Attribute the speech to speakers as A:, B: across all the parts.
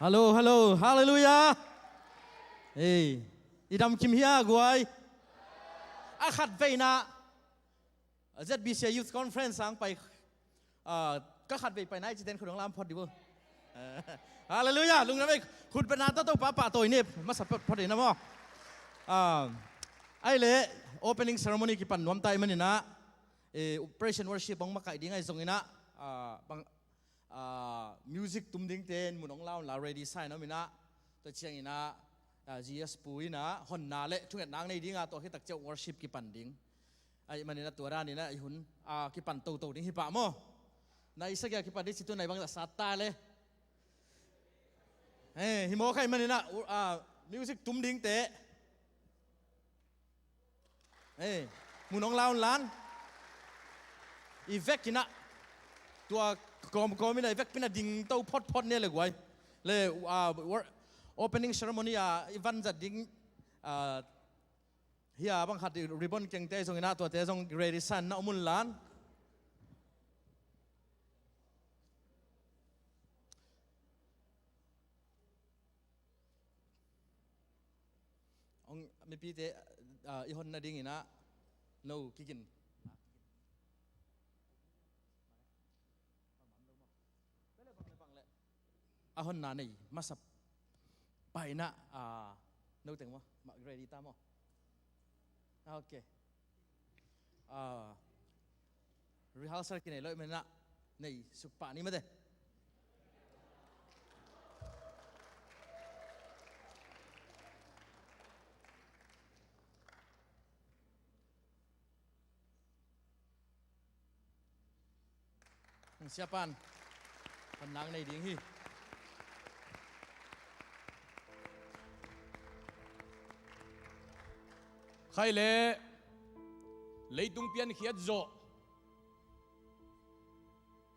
A: ฮัลโหลฮัลโหลฮาเลลูยาเอ้ยอีดำคิมเฮียกวยอาขัดไปนะ ZBCA-Youth Conference สังไปก็ขัดไปไหนจีเดนคุณน้องลามพอดีบ่ฮาเลลูยาลุงนะเว้ยคุณเป็นนาต้องป้าตัวนี้มาสับพอดีนะมั้งไอ้เล่ opening ceremony กี่ปันนวมไตมันนี่นะoperation worship บังมาไก่ดิ้งไอ้ตรงนี้นะบังmusic ตุ้มดิ้งเต้นมุนองเล่าลา ready sign นะมินะตัวเชียงอีนะGS ปุยนะหอนนาเละทุกอย่างนางในดิ้งตัวที่ตักเจ้า worship กี่ปันดิ้งไอ้มันนี่นะตัวด้านนี้นะไอ้หุ่นกี่ปันโตดิ้งฮิปะมั้งในสักอย่างกี่ปันดิ้งสิตัวไหนบางแต่สัตตาเลยฮิโมใครมันนี่นะmusic ตุ้มดิ้งเตะมุนองเล่าล้านอีเวกกินะตัวก็ไม่ได้เวกเป็นดิ่งเต้าพอดเนี่ยเลยกว่าเลยopening ceremonyอีวันจัดดิ่งเฮียบางขัดริบบอนเก่งเตะส่งนะตัวเตะส่งเรดิสันนะมุนล้านองไม่ปีเตะอีคนน่ะดิ่งนะโน้กินอาหอนนานี่มาสับไปนะนึกถึงว่ามาเรดี้ตามอ่ะโอเคrehearsal กินเลยมันนะนี่สุปานี่มาเด้siapan penang này tiếng hi
B: khai lệ lấy tung pian khiết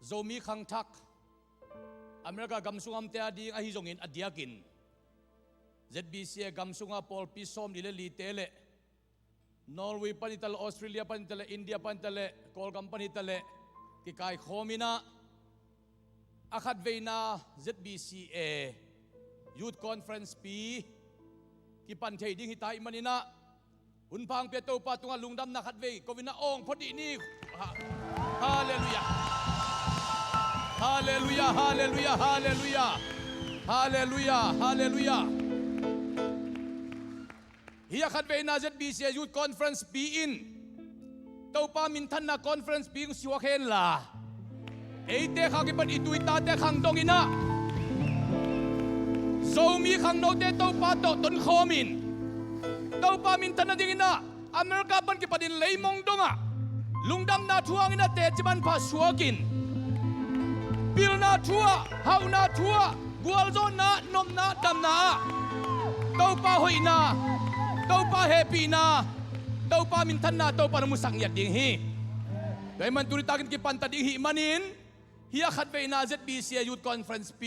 B: zo mi khang thak America gam sungam te adi a hi zongin adiakin ZBCA gam sunga Paul Pisom dile li tele Norway panital Australia panital India panital call company tale ki kai khomina akhat veina ZBCA Youth Conference P ki pan thei ding hitai manina hun phang pe to pa tunga lungdam na khat ve kovina ong phodi ni hallelujah hallelujah hallelujah hallelujah hallelujah hallelujah hi akhat veina ZBCA Youth Conference P in to pa min than na conference P ng siwa khen la eite khakipan ituita te khang dongina zomi khang no te to pa to ton khomin to pa min tan dingina America ban ki padin leimong donga lungdam na thuang ina te chiban pha suakin pil na thua hau na thua gual zo na nom na dam na to pa hoina to pa happy na to pa min tan na to pa musang yat ding hi dai man turi takin ki pan ta ding hi manin hiya khat ve na ZBCA Youth Conference P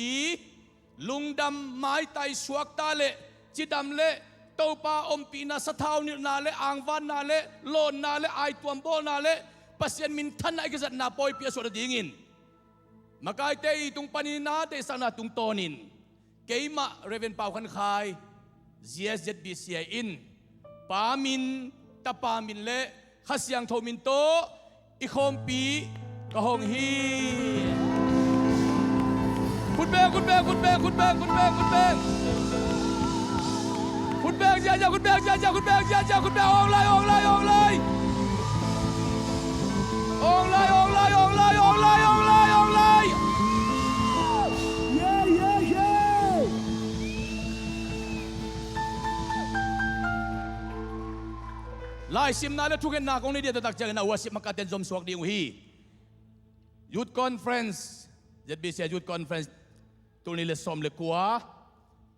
B: lungdam mai tai suak ta le chidam le topa ompi na sathau ni na le angwan na le lon na le ai tuam bol na le pasien min than ai gazat na poi pia so dingin makai te tung panina te sana tung tonin keima reven pau khan khai ZBCA in pamin tapamin le khasyang thomin to ikhompi kahong hiคุณแบงคุณแบงคุณแบงคุณแบงคุณแบงคุณแบงคุณแบงเจ้าคุณแบงเจ้าคุณแบงเจ้าคุณแบงออกเลยออกเลยออกเลยออกเลยออกเลยออกเลยออกเลยออกเลยออกเลยเย้เย้เย้ไล่ซิมนาและทุกคนนาคงนี่เดียดตักเจอนะว่าสิมาการเต้นจมสวกดีอุ้ยYouth Conference ZBCA Youth Conferenceตัวนี้เลยสมเลยกว่า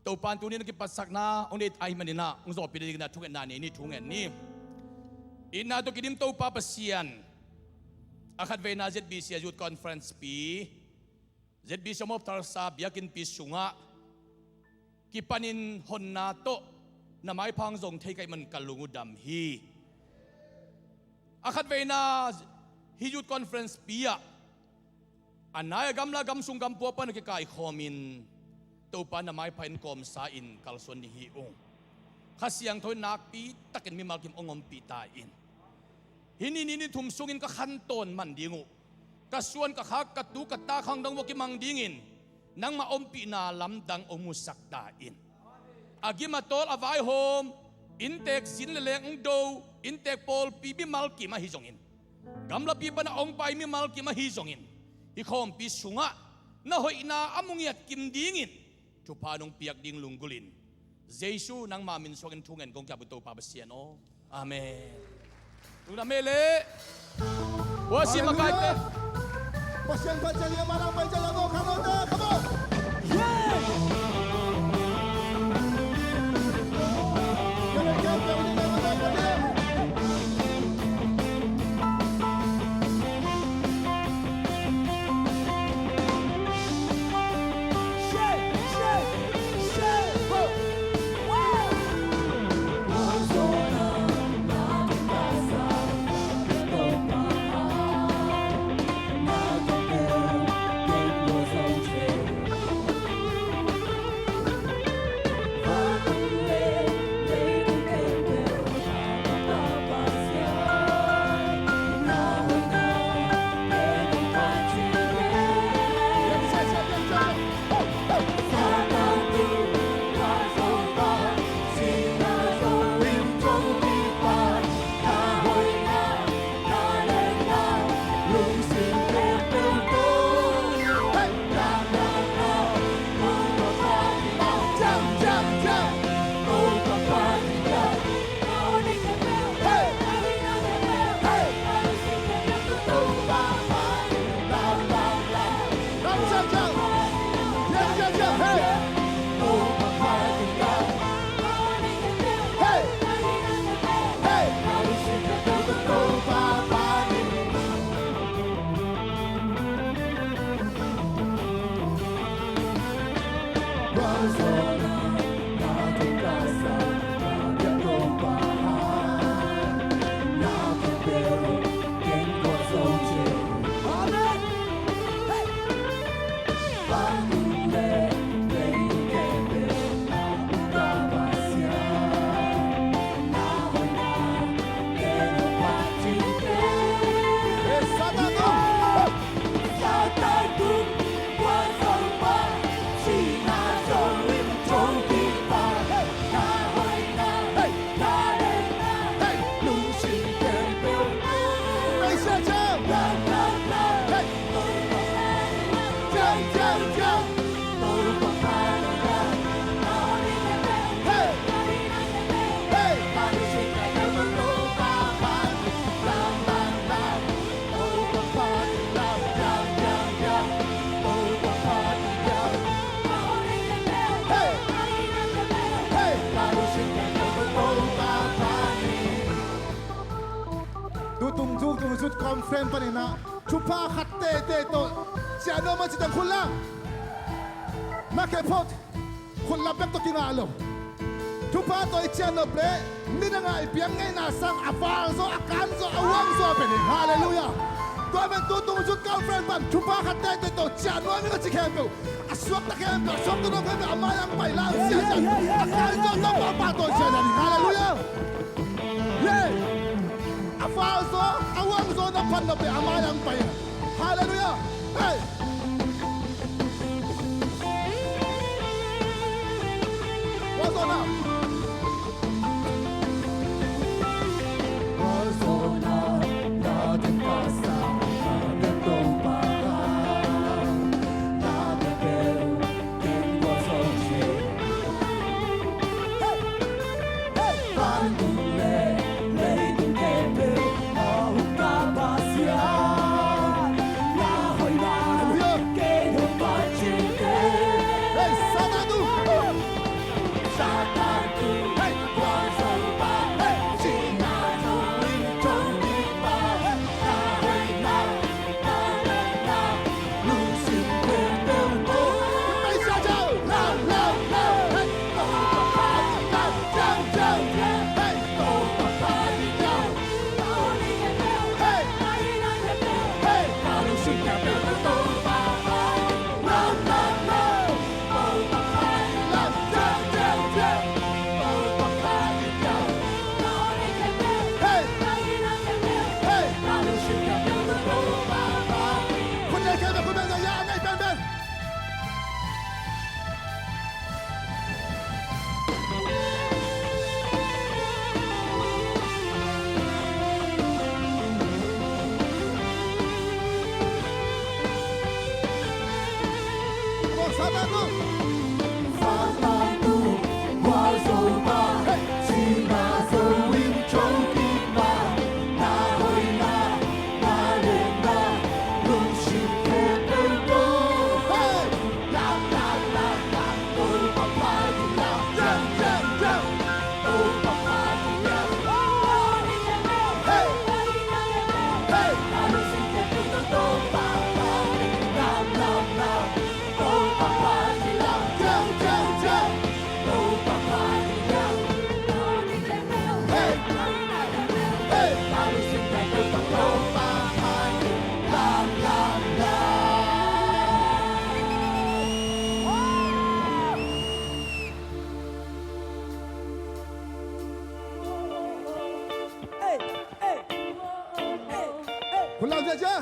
B: ตัวปานตัวนี้นักปัสสักนาองค์นี้ไอ้มันนี่นะองค์สอบปีนี้นะทุกเงินนานี่ทุกเงินนี่อินนาตัวกินตัวป้าเปเซียนอาคัดเวนา ZBCA Youth Conference ปี ZBCM Tulsa BIAKPIAKปีสุงะกิปันินหนนาโตนำไม้พังส่งเทไกมันกัลลุงดำฮีอาคัดเวนาฮี Youth Conference ปีอะอันนายกำลังกำสุงกำปัวปันกิกายคอมิน ตัวปานไม้พันกอมสาอินกัลส่วนนี้องข้าเสียงถอยนักปีตะกันมีมากิมองอมปีตาอินหินนี่ทุ่มสูงอินก็ขันต้นมันดีงูกระส่วนก็ฮักกระตุกกระตาขังดังว่ากิมังดิ่งินนังมาอมปีนาลำดังอมุสักตาอินอากิมาโตลอวายโฮมอินเตกสินเลงโดอินเตกโพลปีบิมัลกิมาฮิจงอินกำลับปีปนาองไปมิมัลกิมาฮิจงอินฮิคอมปีสุงะน่าหอยนาอามุงยัดกิมดิ่งินทุพานงเปียกดิ่งลุงกุลินเยซูนังมามินสวงทุงเงินกงจับตัวปาบเสียนโออาเมนลุงดาเมเลวสิมาไกเต
C: Pasien baca dia marang baca lagu kamu dah, come on. Sud conference pa nina chupa khatte te to siano ma chitang khula makepot khula bek to kingalo chupa to ichano ple nina nga ipiang ngay nasang afanzo akanzo awangzo pe ni hallelujah to men tutung sud conference pa chupa khatte te to siano mi nga chikempo aswak ta kempo aswak to no kempo amayang pailang siya akanzo to papato siya hallelujah yeah Afanzo, awangzo na panabi amayang paya. Hallelujah! Hey! What's on now? What's on now? Natin pasa, natin tumpa. Natin pero, din was on shit. Hey! Hey! Pandule, lady Kempe. คุณเราเจ้า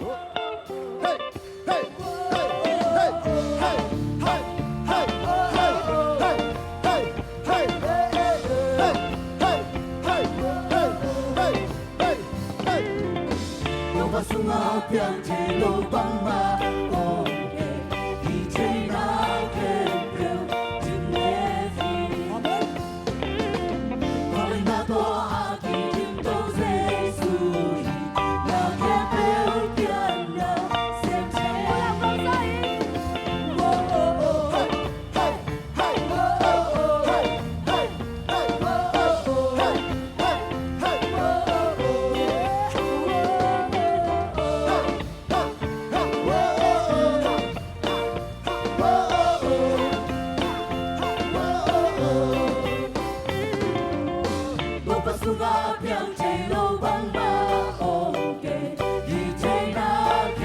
C: เฮ้ยเฮ้ยเฮ้ยเฮ้ยเฮ้ยเฮ้ยเฮ้ยเฮ้ยเฮ้ยเฮ้ยเฮ้ยเฮ้ยเฮ้ยเฮ้ยเฮ้ยเฮ้ยเฮ้ยเฮ้ยเฮ้ย我把树苗变成路帮马哦一切那天表今夜起我们那多阿弟听都在属于那天表变了现在我要放下音哦哦哦嘿嘿嘿哦哦哦嘿嘿嘿哦哦哦嘿嘿嘿哦哦哦我把树苗变成路帮马哦一切那天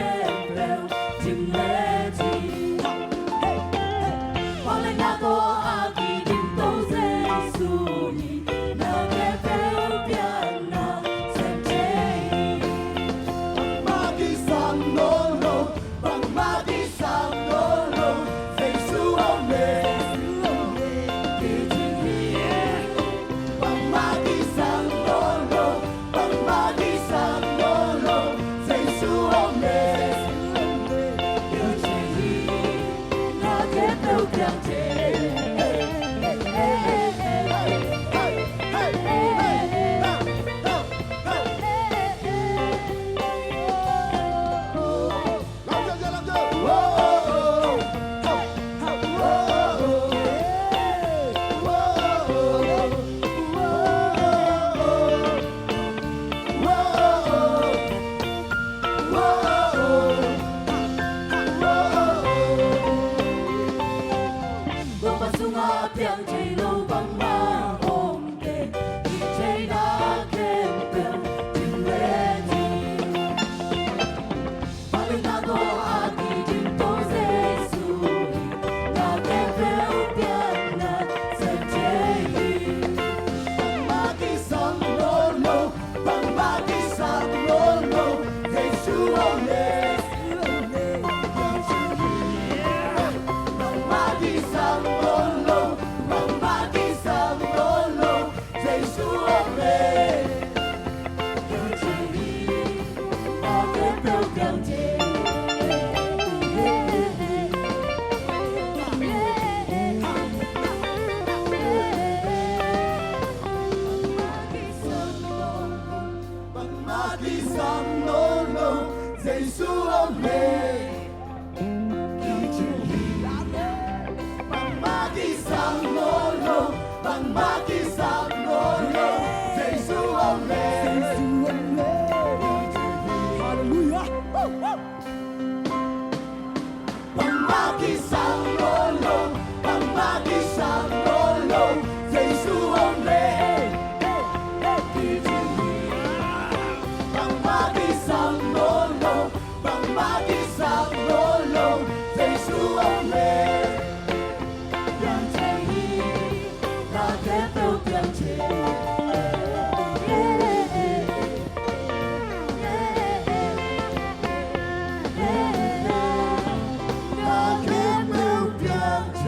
C: 表今夜起我们那多阿弟听都在属于那天表变了现在帮马的上路路帮马的上路路谁属我们的今夜帮马的上路路帮马的上路路谁属我们有情意那天表变成我把树苗变成路帮马红的一切那天表今夜起我们那多阿弟听都在属于那天表变了现在帮马的上路路帮马的上路路谁属我们帮马的上路路帮马的上路路谁属我们有情意那天表变成帮马的上路路谁属我们有情意帮马的上路路帮马的上路路谁属我们哈利路亚帮马的上路路帮马的上路路谁属我们有情意帮马的上路路帮马的上路路谁属我们有情意那天表变成那天表变成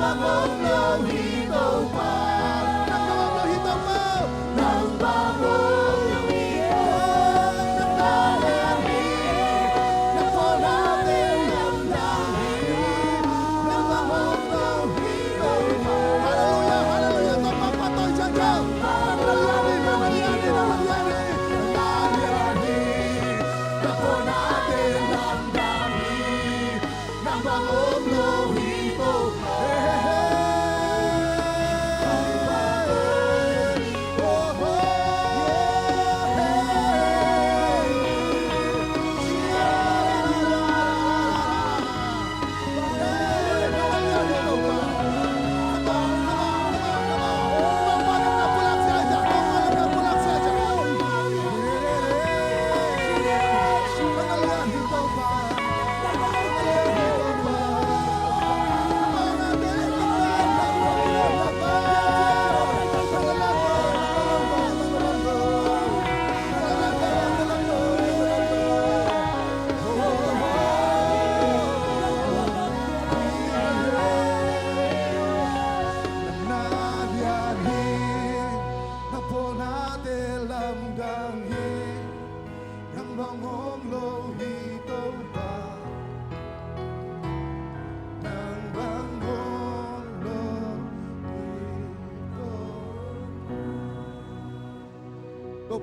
C: bangong lâu hi tàu pa nang bangong lâu hi tàu pa nang bangong lâu hi nang dalang hi nang po natin lamdang hi nang bangong lâu hi tàu pa hallelujah hallelujah to papatoy dyan dyan nang lalyani nang lalyani nang lalyani nang lalyani nang po natin lamdang hi nang bangong lâu hi tàu pa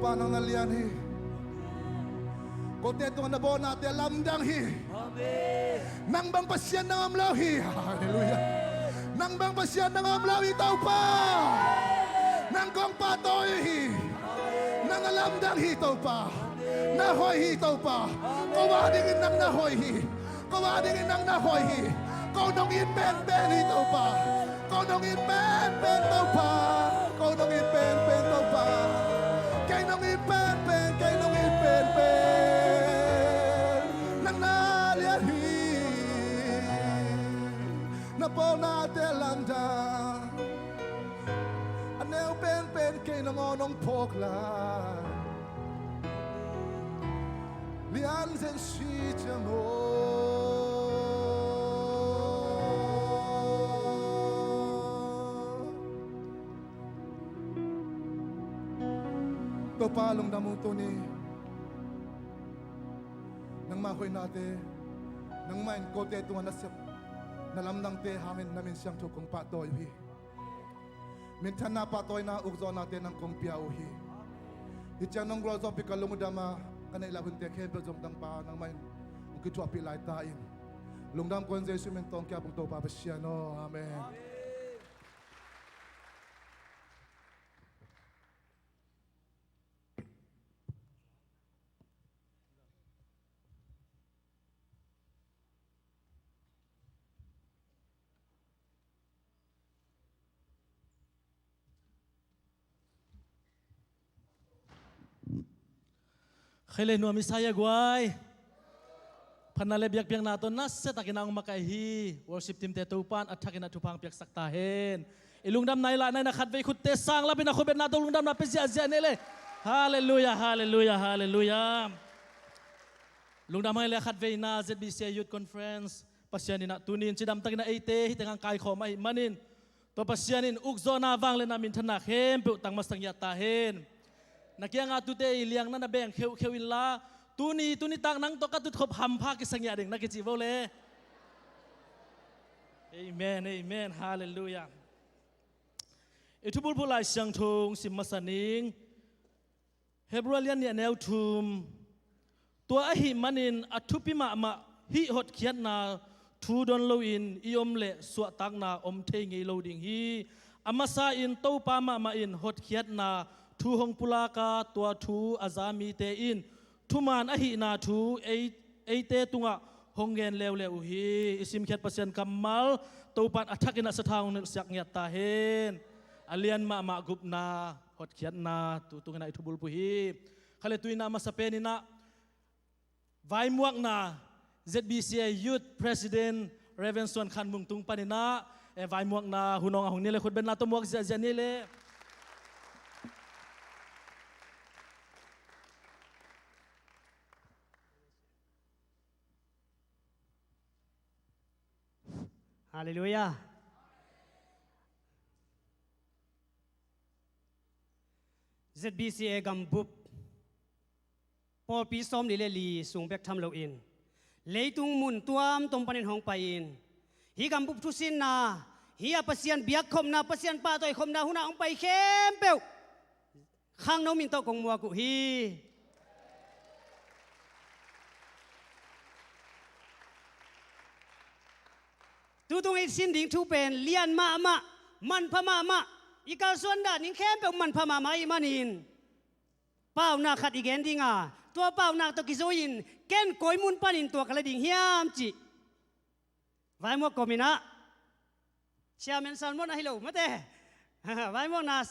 C: Panang nalian hi kote to na bo natin lamdang hi nang bang pasyan ng amlaw hi hallelujah nang bang pasyan ng amlaw itaw pa nang kong patoy hi nang alamdang hi itaw pa nahoy hi itaw pa kawadingin ng nahoy hi kawadingin ng nahoy hi kaunong inpen pen itaw pa kaunong inpen pen taw pa kaunong inpen pen taw pa kay nong ipen nang naliahi na po natin lamdang anew pen kay nong onong pokla Lian sen si mo to palong damuto ni nang mahoy nate nang main kote tunga nasip nalamdang te hamin namin siyang tukong patoy hi mintan na patoy na ugzo natin ng kong piauhi ityan ng grozo pikalumudama kanay lahun te kebel jomdang pa nang main ukitwa pilay tain lungdam konze sumentong kya pung to papasyano amen.
A: Kailan nuami saya guay panale biak-biak nato nasa takinang makaihi worship team tetupan at takinat tupang piak saktahin ilungdam naila na nakadvei kutte sang labi na khubet nato lungdam na pesi azia nele hallelujah hallelujah hallelujah lungdam ngai khadvei na ZBCA-Youth conference pasyanin na tunin sidam tagina ite hitengang kai khomai manin to pasyanin ugzo na wang le namin thanak hem pu tang mastang yatahin nakia nga tute iliang na nabeng khewin la tuni tak nang to katut khop hampa ki sangya ding nakichi bole amen amen hallelujah itubul bulai sang thung simmasaning Hebralian ya neu thum to ahi manin athupi ma hi hot khiat na thu don loin iom le suwa tak na om thei ngei loading hi amasa in to pa ma in hot khiat na thu hong pulaka tua thu azami te in thuman ahi na thu ei te tunga honggen lew hi isim khet pasien kamal topan athakina sathang sak ngiat ta hen alian ma gup na hot khiat na tu tungena ithubul pu hi khale tuina ma sapeni na vai muak na ZBCA-Youth President Reverend Suan Khan Mung tung panina vai muak na hunong ahong nile khut ben na to muak zia nile
D: Hallelujah. ZBCA กำบุบพอปีซ้อมลีเลลีสูงเบกทำเราอินเลยตุงมุนตัวมตรงปนินห้องไปอินฮีกำบุบทุสินนาฮีอาปัสยันเบียกคมนาปัสยันป้าตัวคมนาหุนาองไปเข้มเปวข้างโนมินโตกงมัวกุฮีตูตรงไอ้สินดิ่งทูเป็นเลียนมามันพม่าอีกาส่วนด้านนี้เข้มเปวมันพม่าอีมานินเป้าหน้าขัดอีกแกนดิ่งตัวเป้าหน้าตัวกิโซยินแกนโกยมุนปานินตัวกระดิ่งเฮียมจิไว้หมวกกมินะเชียร์เมนซันมดนะฮิโลมาเต้ไว้หมวกนัส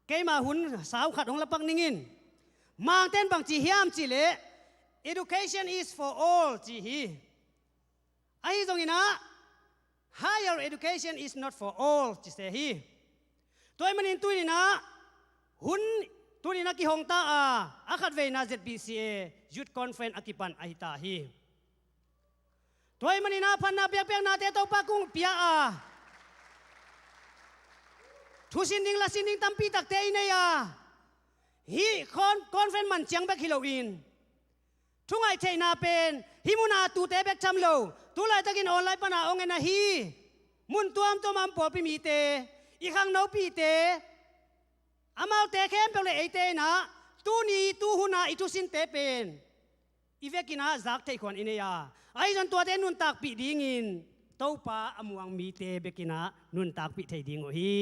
D: เกยมาหุ่นสาวขัดของละปังนิ่งมางเต้นบางจีเฮียมจิเละ education is for all จีฮีไอ้ตรงนี้นะ higher education is not for all จีเสฮีตัวมันอินตุยนะหุ่นตัวนี้นักกิฮงตาอาคัดเวนา ZBCA Youth Conference อากิปันไอตาฮีตัวมันนี่นะพันนาเปียกนาเตโตปากุงเปียทุสินดิงละสินดิงตัมปีตักเตยเนียฮีคอนเฟนมันเจียงเบกฮิโลอินทุงไอเทนาเป็นฮิมุนาตูเตเบกจำโลตุไลตะกินออนไลน์ปนาองเงินนะฮีมุนตัวมตัวมันปอดไปมีเตอีข้างโนปีเตอามาเตเข้มเปลเลยไอเตนะตูนีตูหุนาอิทุสินเตเป็นอีเวกินาจากเทคอนอินเนียไอ้จนตัวเตนุนตักปีดิ่งินเต้าป้าอมวงมีเตเบกินานุนตักปีเทดิ่งโอฮี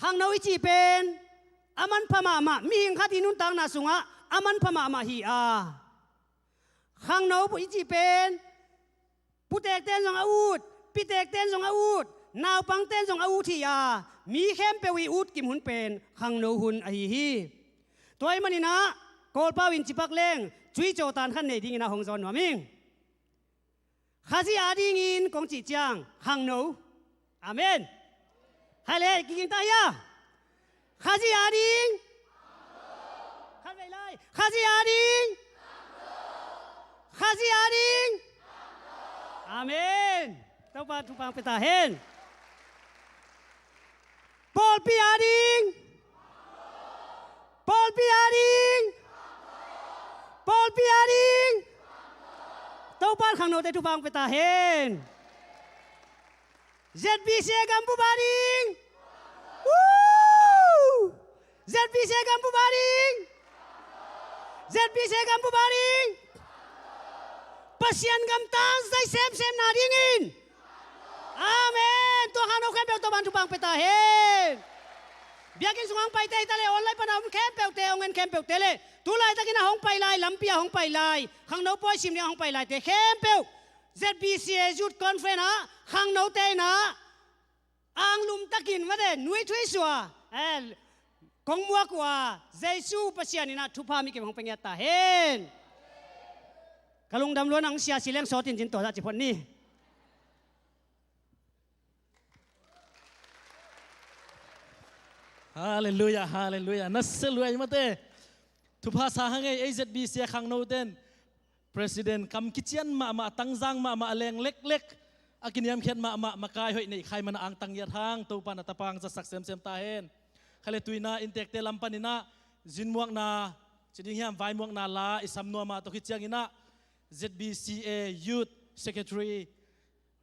D: ข้างโนอิจีเป็นอามันพม่ามีหิงขัดที่นุนตักนาสุงะอามันพม่าฮีข้างโนปุอิจีเป็นปุเตกเต้นสองอาวุธปีเตกเต้นสองอาวุธนาวปังเต้นสองอาวุธที่มีเข้มเปวีอุดกิมหุนเป็นข้างโนหุนไอฮีตัวไอ้มันนี่นะโกลป้าวินจิปักเล่งจุยโจตันขันในดิ่งนะหงจอนหวามิงข้าสิอาดิ่งินกงจีจางข้างโนอาเมนให้เลยกินตายาข้าสิอาดิ่งข้าไปเลยข้าสิอาดิ่งข้าสิอาดิ่งอาเมนเต้าปาทุปังเปตาเฮนปอลปีอาดิ่งPaul Piaring Paul Piaring Tau pan khang no te tu bang peta hen ZBCA Gampu Baring ZBCA Gampu Baring ZBCA Gampu Baring Pasien gamtang sai sem na dingin Amen Tuhan no kan tu ban tu bang peta hen biakin sungang pai tay tale online pa na kem pe te ongen kem pe tele tulai ta kina hong pai lai lampia hong pai lai khang no poi sim ni hong pai lai te kem pe ZBCA Youth Conference khang no te na ang lum takin wa de nui thui swa kong mua kwa Jesu pasian ni na thupa mi ke hong pengya ta hen kalungdam luan ang sia sileng so tin jin to sa chi phon ni
A: Hallelujah, hallelujah. Nasalui mate. Tupa sahangai ZBCA khang noten. President kam kitchen ma tangzang ma aleng lek. Akin yam khet ma makai hoi nei khai mana ang tang yat hang tupa na tapang sa saksem tahen. Khale tuina intek te lampanina jinmuak na chiding hiam vai muak na la isam no ma to kitchang ina ZBCA Youth Secretary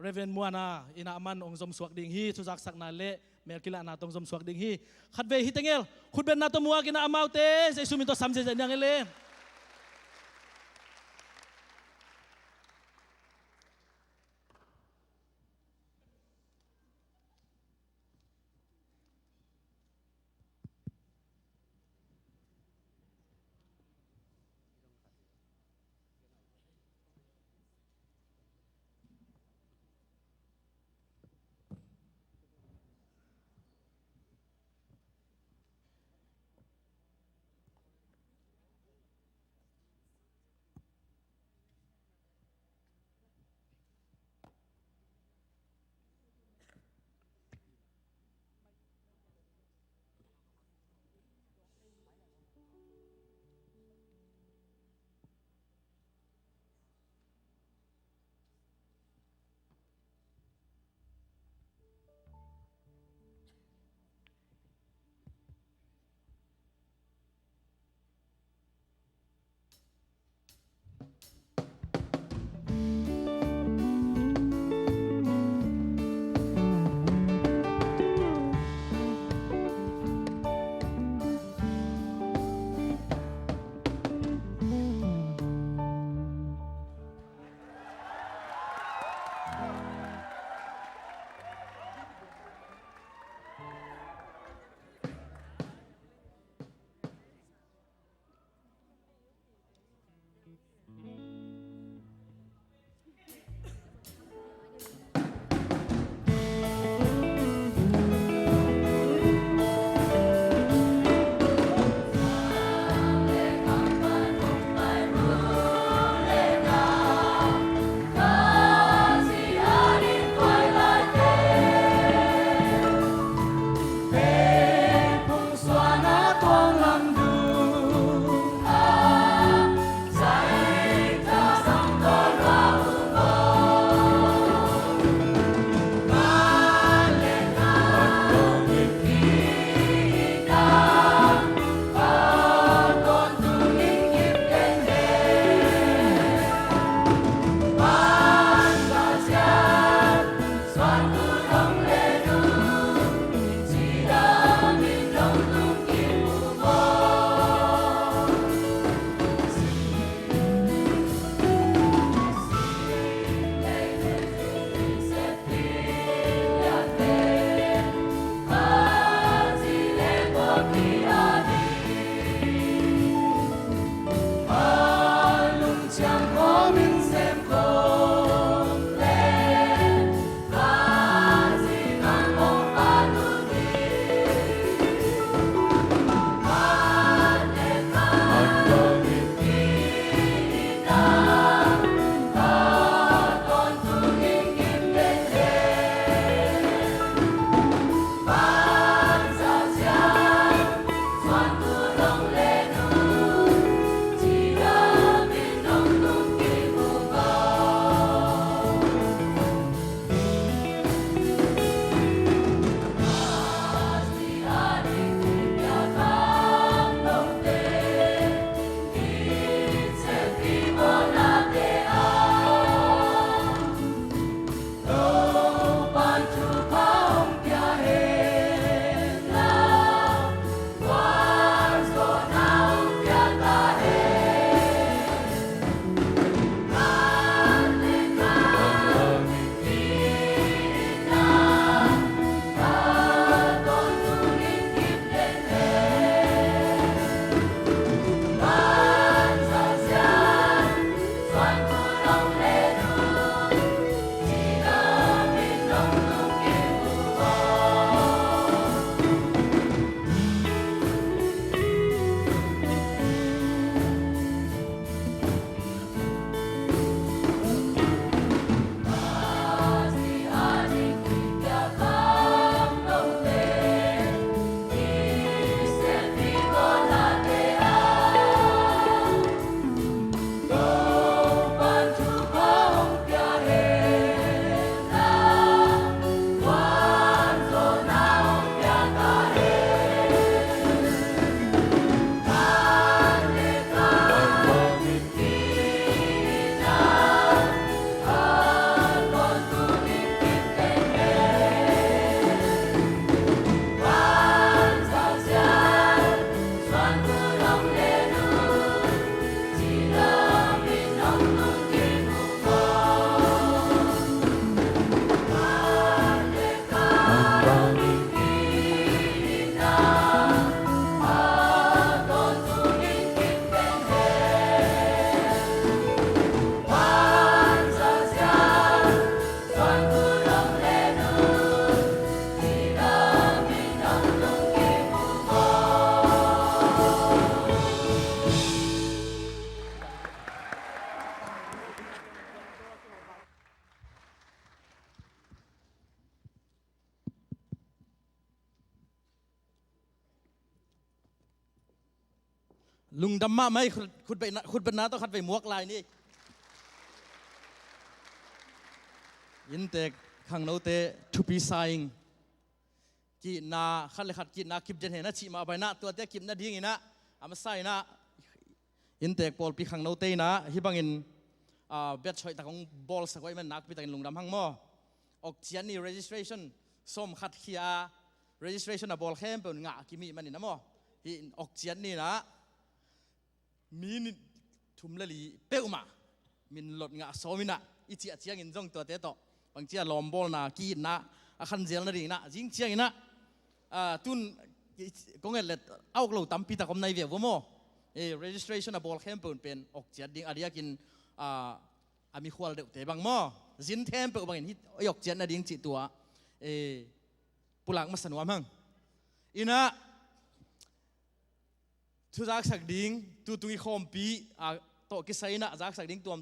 A: Reverend Muana ina aman ongzom suak ding hi tuzak sak na le merkila na tong zom suak ding hi khatbe hi tengel khutben na to muak ina amaute se suminto samje janyang ele ลุงดำมาไม่คุณเป็นน้าต้องขัดไปหมวกลายนี่ยินเตกขังโนเตทุปีไซงกีนาขัดเลยขัดกีนาคิบเจนเห็นนะชีมาไปนะตัวเตกิบนะดิ้งนะอามาไซนะยินเตกบอลปีขังโนเตนะฮิบังอินเบ็ดช่วยตะของบอลสักไว้มันนักปีตะกินลุงดำหังหม้อออกเจียนนี่ registration ส้มขัดเขีย registration อะบอลเข้มเป็นงะกิมีมันนี่นะหม้อที่ออกเจียนนี่นะมีนทุ่มละลีเป้ามามินหลดงะโซมินะอีเจียเจียงินจงตัวเตะต่อบางเจียลอมบอลนะกีนะขันเจียนนะดิ่งนะจิงเจียงินะตุนกงเงินเล็ดเอาเราตั้มปีตะคมในเวียบวโมregistration อะบอลเข้มเป็นออกเจียดิ่งอาเดียกินมีขวดเดือดแต่บางหม้อจินเทมเปิดบางอย่างที่ออกเจียนนะดิ่งจิตตัวปุลังมาสนวมั้งอีนะทุจักสักดิ่งตุยคอมปีโตกิสัยนะจักสักดิ่งตัวม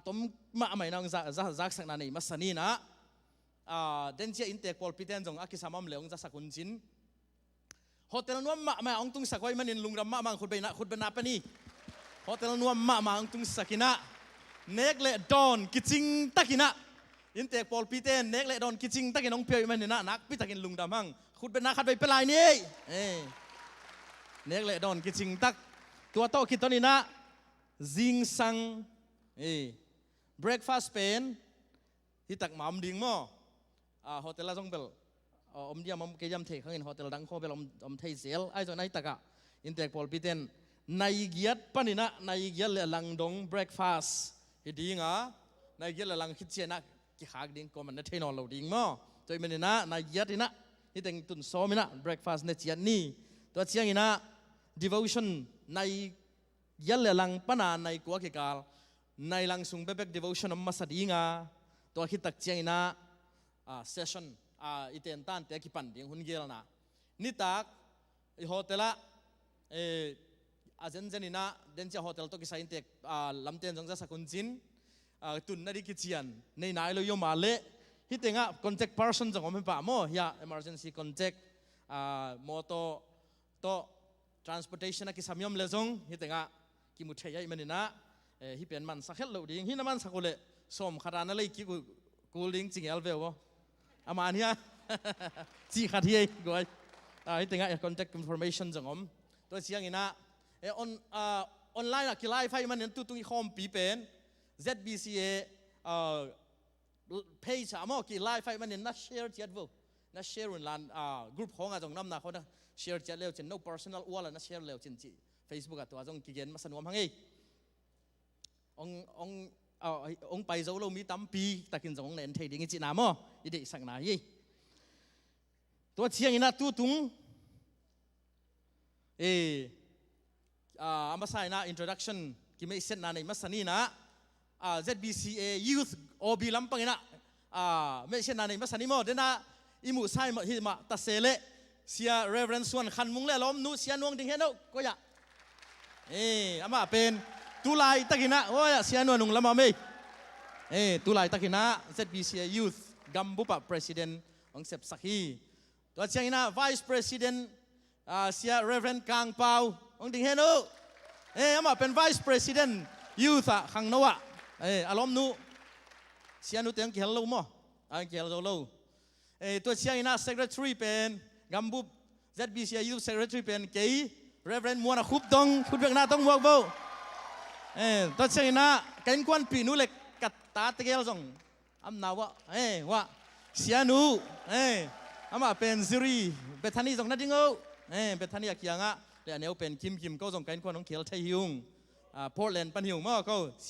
A: ตมมาไม่นองจักสักนั่นเองมาสนีนะเดนเจียอินเตอร์พอลพิเตนจงอากิสามามเลวจักสักคนจินโฮเทลนวมมาองตุงสักไว้มันนินลุงดำมาคุณเป็นนับปะนี่โฮเทลนวมมาองตุงสักินะเนกเลดอนกิจิงตักินะอินเตอร์พอลพิเตนเนกเลดอนกิจิงตักิน้องเปียมันนี่นะนักพิตากินลุงดำมั่งคุณเป็นนักขัดไปเป็นไรนี่เนกเลดอนกิจิงตักตัวโตคิดตัวนี้นะซิงซังbreakfast เป็นที่ตักหมามดิ่งมั้งโฮเทลละจงเบลเดียมเกยมเทข้างอินโฮเทลดังโคเบลเทเซลไอ้ส่วนไหนตักอะอินเตอร์พอลพิเตนในเกียรติปนินะในเกียรติเลลังดง breakfast ฮิดิ่งอ่ะในเกียรติเลลังคิดเจนักกิหากดิ่งก็มันเทนอนเราดิ่งมั้งตัวมันนี่นะในเกียรตินะที่แต่งตุนโซมินะ breakfast ในเจียนนี่ตัวเชียงนี่นะ devotion ในยัลเลลังปนาในกัวกิกาล ในลังสุงเบบก devotion มาสดีงาตัวคิดตักเจียงนะsession อีเตนตันเตะกิปันดิ้งหุ่นเกลนะนี่ตักโฮเทลอาเจนเจนินะเดนเจโฮเทลตัวกิสัยเตะลำเตียนจงจะสักุนจินตุนนาดิกิเจียนในนายเราโยมาเละฮิตเองะ contact person จงอมเป็นป่าโมยา emergency contact โมโตโต transportation นักกิสามีอมเลจงฮิตเองะกิมุเทียมันนี่นะฮิเป็นมันสักเฮลโลดิ้งฮินามันสักคนเลยสมขนาดนั้นเลยกิกูลิงจริงเอลเวลวะอามาเนี่ยจีขัดเฮียกูฮิตเองะ contact information จงอมตัวเสียงนี่นะออนไลน์อะกิไลฟ์ไฟมันเนี่ยตุ้งอีคอมปีเป็นZBCA page อะมั้งกี่ไลฟ์ไฟมันเนี่ยนัดแชร์จัดวุนัดแชร์วันกลุ่มของอาจงน้ำหนักเขานะแชร์จัดเร็วจน no personal อ้วนแล้วนัดแชร์เร็วจนจี Facebook อะตัวอาจงกี่เย็นมาสนุกมั้งไงองไปโซโลมีตั้มปีตะกินจงเน้นเทดิ้งจีน่ามั้งอีเด็กสักหน่อยตัวเชียงนี่นะตุ้งอามาใส่นะ introduction กิไม่เส้นนาในมัสนีนะZBCA-Youth โอบีลำปังนะไม่เส้นนาในมัสนีโมเดนะอิมุใส่มาฮิมาตัดเซเลเสีย Reverend Suan ขันมุงเล่ล้อมนู้เสียนวงดิ้งเฮโนก็อย่าอามาเป็นตุลายตะกินะโอ้ยเสียนวงนุ่งละมาไม่ตุลายตะกินะ ZBCA-Youth กัมบุปะ President องเสพสักฮีตัวเชียงนะ Vice President เสีย Reverend กางเปาองดิ้งเฮโนอามาเป็น Vice President Youth ขังนัวอารมณ์นู้เสียนู้เตียงเกี่ยวโลมั้งเกี่ยวโลตัวเชียงนะ Secretary เป็นกัมบุ ZBCA-Youth Secretary เป็นเก๋ Reverend มัวนะคุบดงคุบเรื่องหน้าต้องมวกเบาตัวเชียงนะกันควันปีนู้เล็กกัดตาตะเกียบส่งอำนาวะว่าเสียนู้อามาเป็นซิรีเบธานีส่งนัดดิ้งเบธานีอาเกียงะเดี๋ยวเนี่ยเป็นคิมก็ส่งกันควันของเขียวไทยฮิวงPortland ปันหิวมั้งก็เ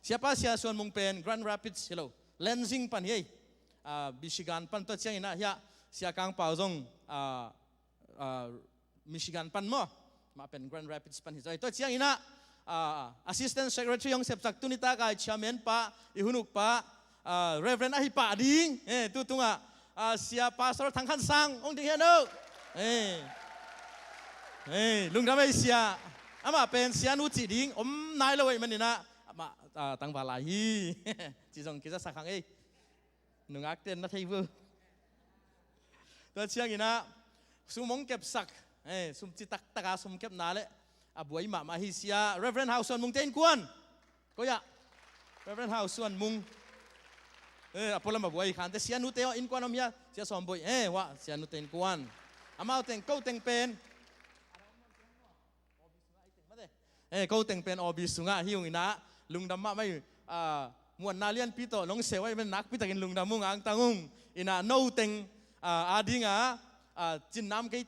A: สียป้าเสียส่วนมุงเป็น Grand Rapids ฮัลโหล Lansing ปันเฮ้ยMichigan ปันตัวเชียงนะเฮียเสียกลางเป่าจงMichigan ปันมั้งมาเป็น Grand Rapids ปันเฮ้ยตัวเชียงนะAssistant Secretary ของเสพสักตุนิตากาย Chairman ป้าอิหุนุกป้าReverend อหิป้าดิ้งตุ้งเสียป้าสรทั้งขันสังองค์ดิ้งเฮโนลุงทำไมเสียอามาเป็นเสียนุจิดิ้งนายเลยมันนี่นะมาตั้งบาลาฮีจีจงกิจสักครั้งหนุ่งอักเต้นนัทไทยฟูตัวเชียงนี่นะสุมงเก็บสักสุมจิตักตะกาสุมเก็บนาเลยบวยมาฮิเสีย Reverend House ส่วนมุงเต้นกวนก็อย่า Reverend House ส่วนมุงพอเรามาบวยขันแต่เสียนุเตออินกวนอมยาเสียสอมบวยว่าเสียนุเต้นกวนอามาเต้นเก้าเต้นเป็นเขาแต่งเป็นอบิสุงะฮิวงนะลุงดำมาไม่มวนนาเลียนปีโตน้องเสวยเป็นนักปีตะกินลุงดำมุงอังตังงอินะโนแต่งอาดิงจินน้ำกี่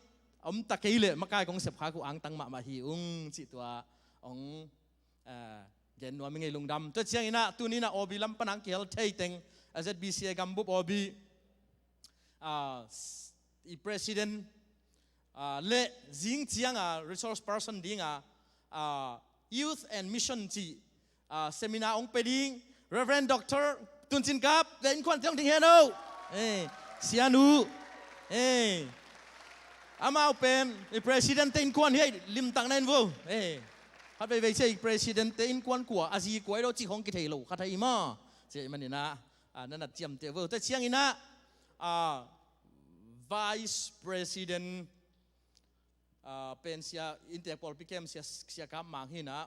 A: ตะกี้เลยมาใกล้ของเสพขากูอังตังมาฮิวงจิตัวองเย็นว่าไม่ไงลุงดำตัวเชียงอินะตัวนี้นะอบิลำปนังเกลเทยแต่ง ZBCA กัมบุบอบิPresident เละจิงเจียงresource person ดิ้งYouth and Mission จีเซมินาองค์เปดิ้ง Reverend Dr ตุนจินกับเล่นควันที่องทิ้งเฮโนเสียนูอามาเป็น President เต็นควันเฮ้ยลิมตังนั่นวูฮัดไปเวชอีก President เต็นควันกว่าอาซีกว่าเราจีของกิเทโลขัดไทยมาเจ้ามันนี่นะนั่นน่ะเจียมเจ้าแต่เชียงนี่นะ Vice Presidentเป็นเสียอินเตอร์พอลพิเกมเสียกับมังหินะ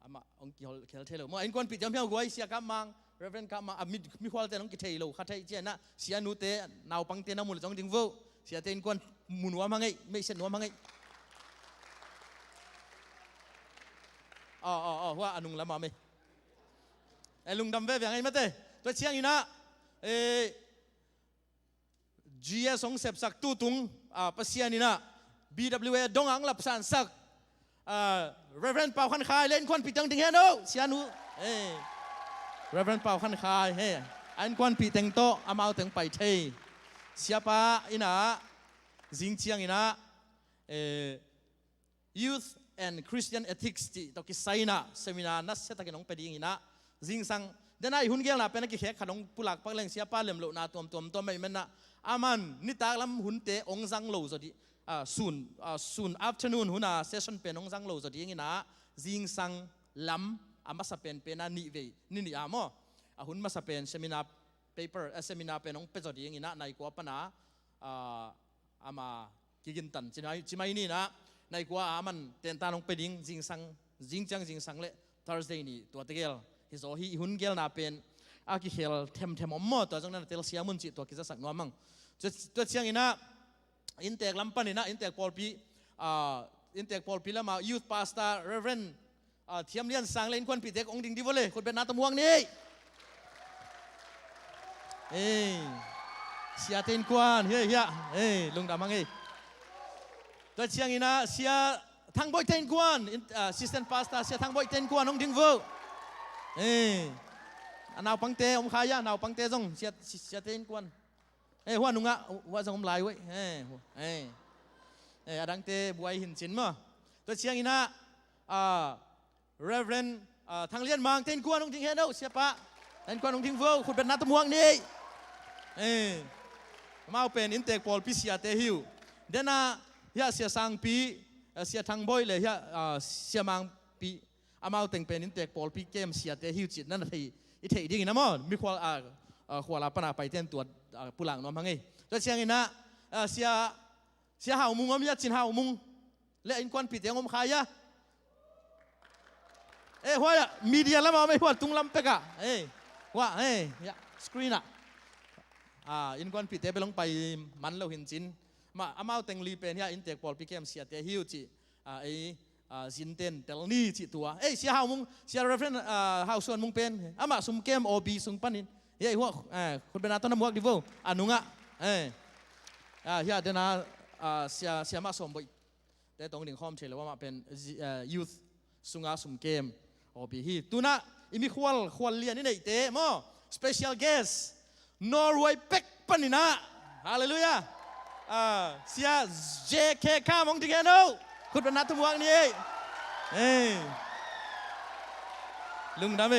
A: อามาองค์เขียวเทโลมาอินควันปิดจำเพียงกวยเสียกับมัง Reverend กับมังมีความเต้นองค์กิเทโลขัดไทยเจ้านะเสียนูเตะนาวปังเตน้ำมุนจงดิ้งฟูเสียเต้นควันมุนว่ามังไงไม่เช่นว่ามังไงว่าอนุงละมาไหมลุงดำเว็บยังไงมาเต้ตัวเชียงนี่นะGS องเสพสักตู้ตุงปัสยานี่นะ BWA ดงอังหลับสันสักReverend เป่าขันคายเล่นควันปีตังติงเฮโนเสียนู Reverend เป่าขันคายอันควันปีตังโตอามาตังไปเทเสียป้าอินะจิงเชียงอินะYouth and Christian ethics จิตกิไซน่ะเซมินานัสเซตกิน้องไปดีงี้นะจิงสังเดนายหุ่นเกลน่ะเป็นนักแข่งขันของผู้หลักปักเล่งเสียป้าเหลี่ยมโลนาตัวไม่มันนะอามันนิตาลำหุ่นเตะองซังโลสดีsoon afternoon หุ่นน่ะเซสชั่นเป็นองซังโลสดีงี้นะจิงสังลำอามาสเป็นเป็นนิเวนี่อามอหุ่นมาสเป็นเซมินาpaper เซมินาเป็นองเป็นสดีงี้นะในกว่าปนะอามากินตันจิไม่นี่นะในกว่าอามันเต็นตาลงไปดิ้งจิงสังเละ Thursday นี่ตัวเตลฮิโซฮีหุ่นเกลน่าเป็นอากิเฮลเทมอมตัวจังนั้นเตลเสียมุนจิตัวกิจสักนัวมั่งตัวเชียงอินะอินเตกลำปันอินะอินเตกพอลปีแล้วมา Youth Pastor Reverend เทียมเลียนสังเล่นคนปีเตกองดิ่งดีวะเลยคนเป็นนาตมวงนี่เสียเต็นกวนเฮ้ยลุงดำมั่งตัวเชียงอินะเสียทั้งบ่อยเต็นกวน Assistant Pastor เสียทั้งบ่อยเต็นกวนน้องดิ่งวูนาวปังเตอมขายะนาวปังเตจงเสียเต็นกวนหัวนุ่งอ่ะหัวจงอมลายไว้อดังเตบวยหินจินมั้งตัวเชียงอินะReverend ทางเลียนมังเต็นกวนน้องดิ่งเฮโนเสียปะเต็นกวนน้องดิ่งวูคุณเป็นนาตมวงนี่มาเป็นอินเตกพอลพิเศษเตหิวเดน่าเฮียเสียสังปีเสียทางบอยเลยเฮียเสียมังปีอามาแต่งเป็นอินเตกพอลพิเกมเสียเตหิวจิตนั่นทีอีเทดิ้งนะมั้งมีขวาลาปนาไปเต้นตัวผู้หลังน้องพังไงแล้วเชียงอินะเสียหาวมุงมีจินหาวมุงและอินควันปิดยังอมขายะหัวมีเดียแล้วมาไม่หัวตุงลำเปกะหัวสกรีนอ่ะอินควันปิดไปลงไปมันเราเห็นจินมาอามาแต่งรีเป็นเฮียอินเตกพอลพิเกมเสียเตหิวจิจินเต้นเตลนี่จิตัวเสียหาวมุงเสียเรฟเฟนหาวส่วนมุงเป็นอามาสุ่มเกมโอบีสุ่มปันนินหัวคนเป็นนาต้นน้ำวักดิวอานุงะเฮียเดน่าเสียมาสมบ่อยแต่ตรงหนึ่งข้อมเฉลยว่ามาเป็น youth สุงาสุ่มเกมโอบีฮีตัวน่ะอิมิควอลเลียนนี่ไหนเตะมั้ง special guest นอร์เวย์เป็กปันนินะฮาเลลูยาเสีย JK ข้ามองที่แกโนคุณเป็นนักทำวังนี่ลุงดำ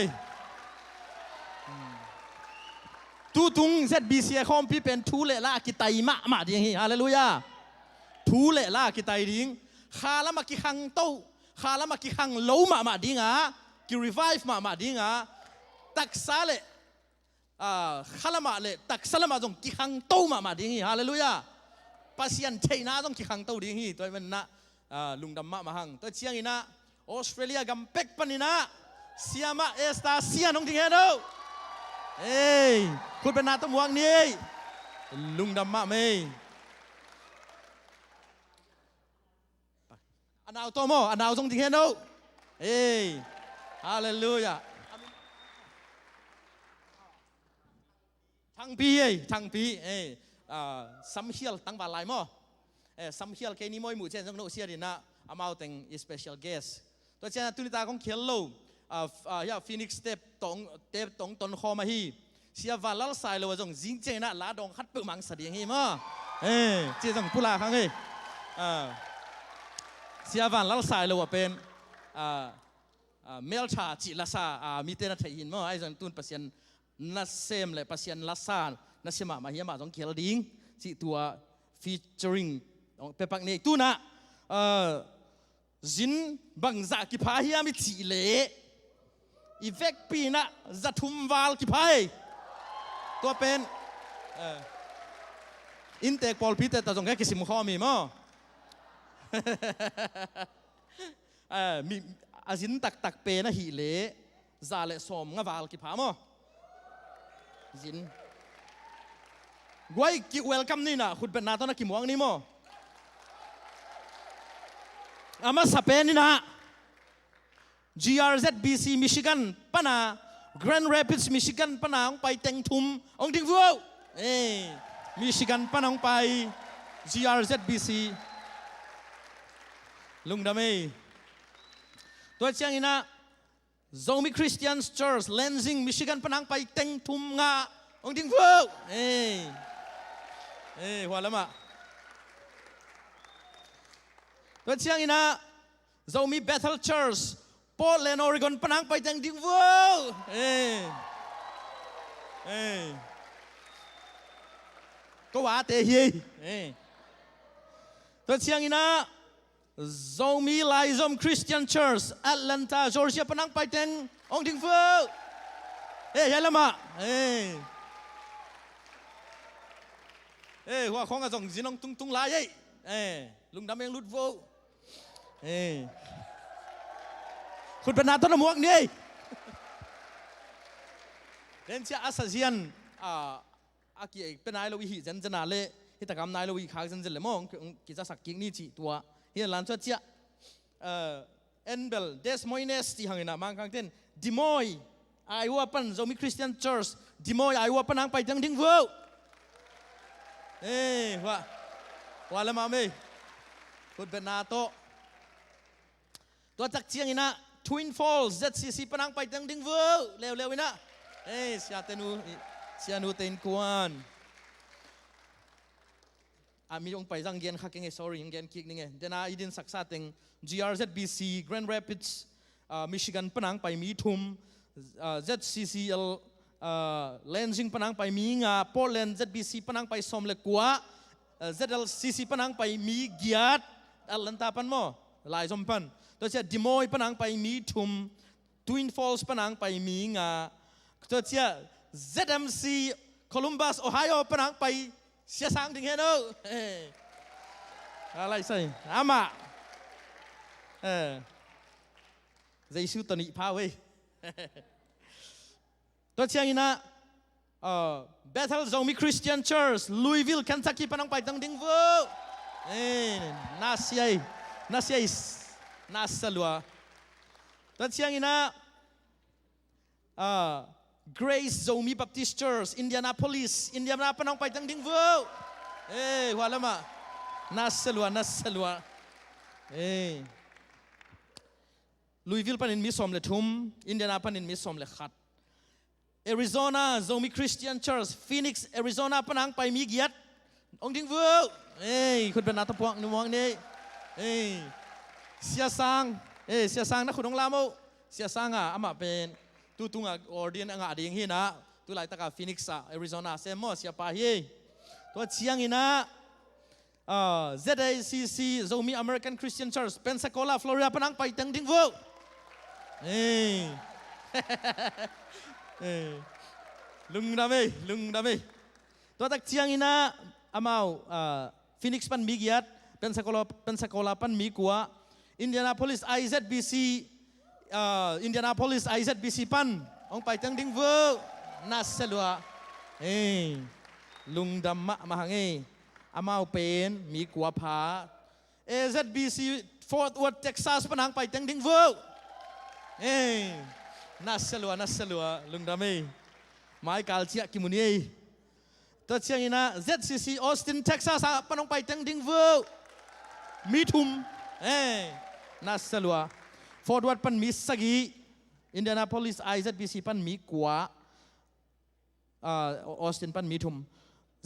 A: ตูตุง ZBCA คอมพี่เป็นทูเลล่ากิไตมาดิฮะฮาเลลูยาทูเลล่ากิไตดิงข้าละมากิขังโตข้าละมากิขังโลมาดิงอ่ะกิรีไฟฟ์มาดิงอ่ะตักซาเลข้าละมาเลตักซาละมาจงกิขังโตมาดิงฮะฮาเลลูยาpasien China ต้องกิขังเต้าดิ้งฮีตัวมันนะลุงดำมาหังตัวเชียงอินะออสเตรเลียกัมเป็กปันอินะเซียมาเอสตาเซียน้องดิ้งเฮโนคุณเป็นนาตมวงนี่ลุงดำมาไม่อันเอาตัวโมอันเอาจงดิ้งเฮโนฮาเลลูยาทั้งปีซัมเฮียลตั้งบาลายมั้งซัมเฮียลแค่นี้ไม่หมู่เช่นจงโนเสียดินะอามาแต่ง special guest ตัวเช่นตุนิตาของเขียนโลฟินิกส์เตปตรงต้นคอมาฮีเสียวันละสายเลยจงจิงเจนะลาดองคัดเปิดมังสดีฮีมั้งเจ้าจงผู้ลาครั้งเสียวันละสายเลยว่าเป็นเมลชาจิลาซามีเตนะไทยหินมั้งไอ้จงตุนปัสยันนัสเซมเลยปัสยันลาซานัสมาเฮียมาต้องเขียนดิ้งสิตัว featuring เป็นปักนี้ตัวน่ะจินบังจากกิพาเฮียมิจิเล่อีเวกปีน่ะจัตุมวาลกิพายตัวเป็นอินเตกพอลพิเตแต่ตรงแค่กิสิมข้อมีมั้งมีอาจินตักเปน่ะหิเล่ซาเลสอมงะวาลกิพามั้งจินกวยกิเวลคัมนี่นะคุณเป็นนาตอนนักกิมวังนี่มั้งอามาสเปนนี่นะ GRZBC Michigan ปะนะ Grand Rapids Michigan ปะนะองไปเต็งทุมองทิ้งฟูMichigan ปะนะองไป GRZBC ลุงดำตัวเชียงนี่นะ Zombie Christian Church Lansing Michigan ปะนะองไปเต็งทุมงาองทิ้งฟูหัวละมาตัวเชียงอินะ zomi Bethel Church Portland Oregon ปนังไปจังดิ้งวูก็ว่าเตะเฮตัวเชียงอีนะ zomi Lizom Christian Church Atlanta Georgia ปนังไปจังองดิ้งวูเฮ้ยละมาว่าของกระส่งสิน้องตุ้งลายลุงดำเองรุดโวคุณเป็นนาต้นมวกนี่เรนเชียอาเซียนอากีเป็นนายลวิหิจันจนาเล่ฮิตกรรมนายลวิขากจันจะเล่มองกิจสักกิ่งนี่จีตัวเฮียหลานชัดเชียเอ็นเบลเดสมอยเนสที่ห่างนะมังคังเต้นดิมอยไอว่าปันโซมิคริสเตียนเชิร์ชดิมอยไอว่าปันนางไปจังดิ้งโวว่าละมาไม่คุณเป็นนาโตตัวจักเชียงอีนะ Twin Falls ZCC ปนังไปจังดิ้งเวอเร็วๆอีนะเสียนูเต็นกวนมีองไปจังเกียนขักยังไง sorry ยังเกียนคิกนี่ไงเดน่าอีดินสักษาเต็ง GRZBC Grand Rapids Michigan ปนังไปมีทุ่มZCCL Lansing ปนังไปมีงา Portland ZBC ปนังไปสมเล็กกว่าZLCC ปนังไปมีเกียรติอัลลันตาปันโมลายสมปันตัวเชียดิโมยปนังไปมีทุ่ม Twin Falls ปนังไปมีงาตัวเชีย ZMC Columbus Ohio ปนังไปเสียสังถึงเฮโนอะไรใส่อามาใจชื่อตัวนี้พาเว้ยตัวเชียงอีนะBethel Zomi Christian Church Louisville Kentucky ปนังไปตั้งดิ้งวูน่าเสียน่าสลัวตัวเชียงอีนะGrace Zomi Baptist Church Indianapolis ปนังไปตั้งดิ้งวูว่าแล้วมาน่าสลัวLouisville ปนินมิสมเลทุ่ม Indiana ปนินมิสมเลขัดArizona Zomi Christian Church Phoenix Arizona ปนังไปมีเกียรติองดิ้งวูคุณเป็นนาตะพวงนุ่มวงนี่เสียสังนะคุณองลาโมเสียสังอามาเป็นตุงออร์เดียนงาดีอย่างนี้นะตุไลตะกา Phoenix Arizona เซมอเสียปาฮีตัวเชียงอีนะZACC Zomi American Christian Church Pensacola Florida ปนังไปตั้งดิ้งวูลุงดำตัวตักเชียงอีนะอามาฟินิกซ์ปันมีเกียรติเป็นสกอลาปันมีกัวอินเดียนาโพลิส IZBC อินเดียนาโพลิส IZBC ปันองไปจังดิ้งเวอร์น่าเสลัวลุงดำมาหังอามาเป็นมีกัวผา ZBC Fort Worth Texas ปันหังไปจังดิ้งเวอร์น่าสลัวลุงดำไม้กาลเชียกิมุนีตัวเชียงอีนะ ZCC Austin Texas ปนองไปจังดิ้งเวอร์มีทุ่มน่าสลัว Fort Worth ปันมีสกี Indianapolis IZBC ปันมีกว่าAustin ปันมีทุ่ม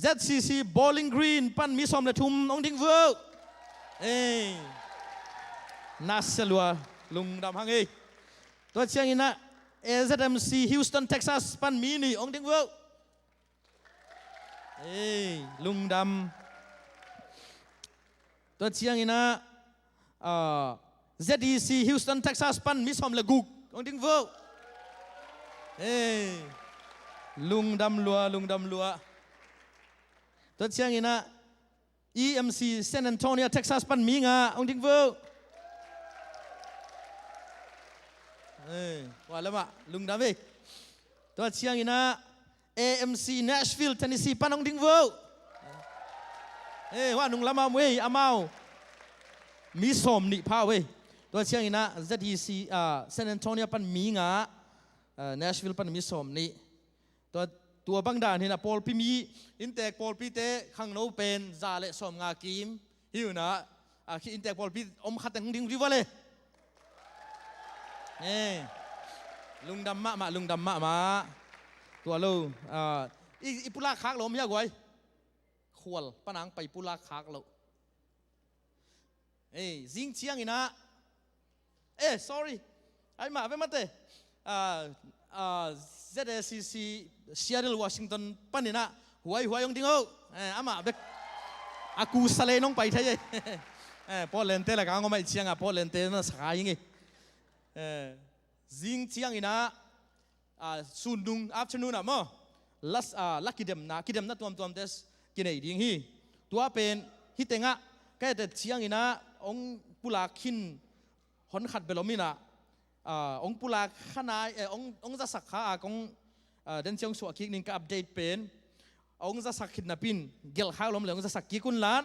A: ZCC Bowling Green ปันมีสมและทุ่มองดิ้งเวอร์น่าสลัวลุงดำหังตัวเชียงอีนะ ZMC Houston Texas ปันมีนี่องดิ้งเวอร์ลุงดำตัวเชียงอีนะZDC Houston Texas ปันมีสมและกุกองดิ้งเวอร์ลุงดำลัวตัวเชียงอีนะ EMC San Antonio Texas ปันมีงาองดิ้งเวอร์ว่าแล้วมาลุงดำตัวเชียงอีนะ AMC Nashville Tennessee ปันองดิ้งเวอร์ว่านุ่งละมาเว้ยอามามีสมนิพาเว้ยตัวเชียงอีนะ ZDC San Antonio ปันมีงา Nashville ปันมีสมนิตัวบางด่านเห็นนะปอลพี่มีอินเตกปอลพี่เตข้างโน้เป็นซาเลสมงากิมหิวนะอินเตกปอลพี่อมขัดแต่งดิ้งริวะเลยลุงดำมาตัวเราอีปุลาคักเราไม่ยากไว้ขวลปนังไปปุลาคักเราziงเชียงอีนะ sorry ไอ้มาไม่มาเตะZBCC Seattle Washington ปันนี่นะหัวยังดิ้งเอามาเด็กอากูสเลน้องไปใช่ไหมพอเล่นเตะละกันก็ไม่เชียงพอเล่นเตะน่าสกายยังไงจิงเชียงอีน่ะสุนดุง afternoon มั้งลักกิเดมนะตัวเดสกินไอ้ดิ้งฮีตัวเป็นฮิตเตงะแค่แต่เชียงอีน่ะองปุลาคินหอนขัดเบลมินะองปุลาขนายองจะสักขาองเดินเชียงสวกิกนิ่งกับอัปเดตเป็นองจะสักขิดนับปินเกลข้าวล้มเหลวองจะสักกี่กุนล้าน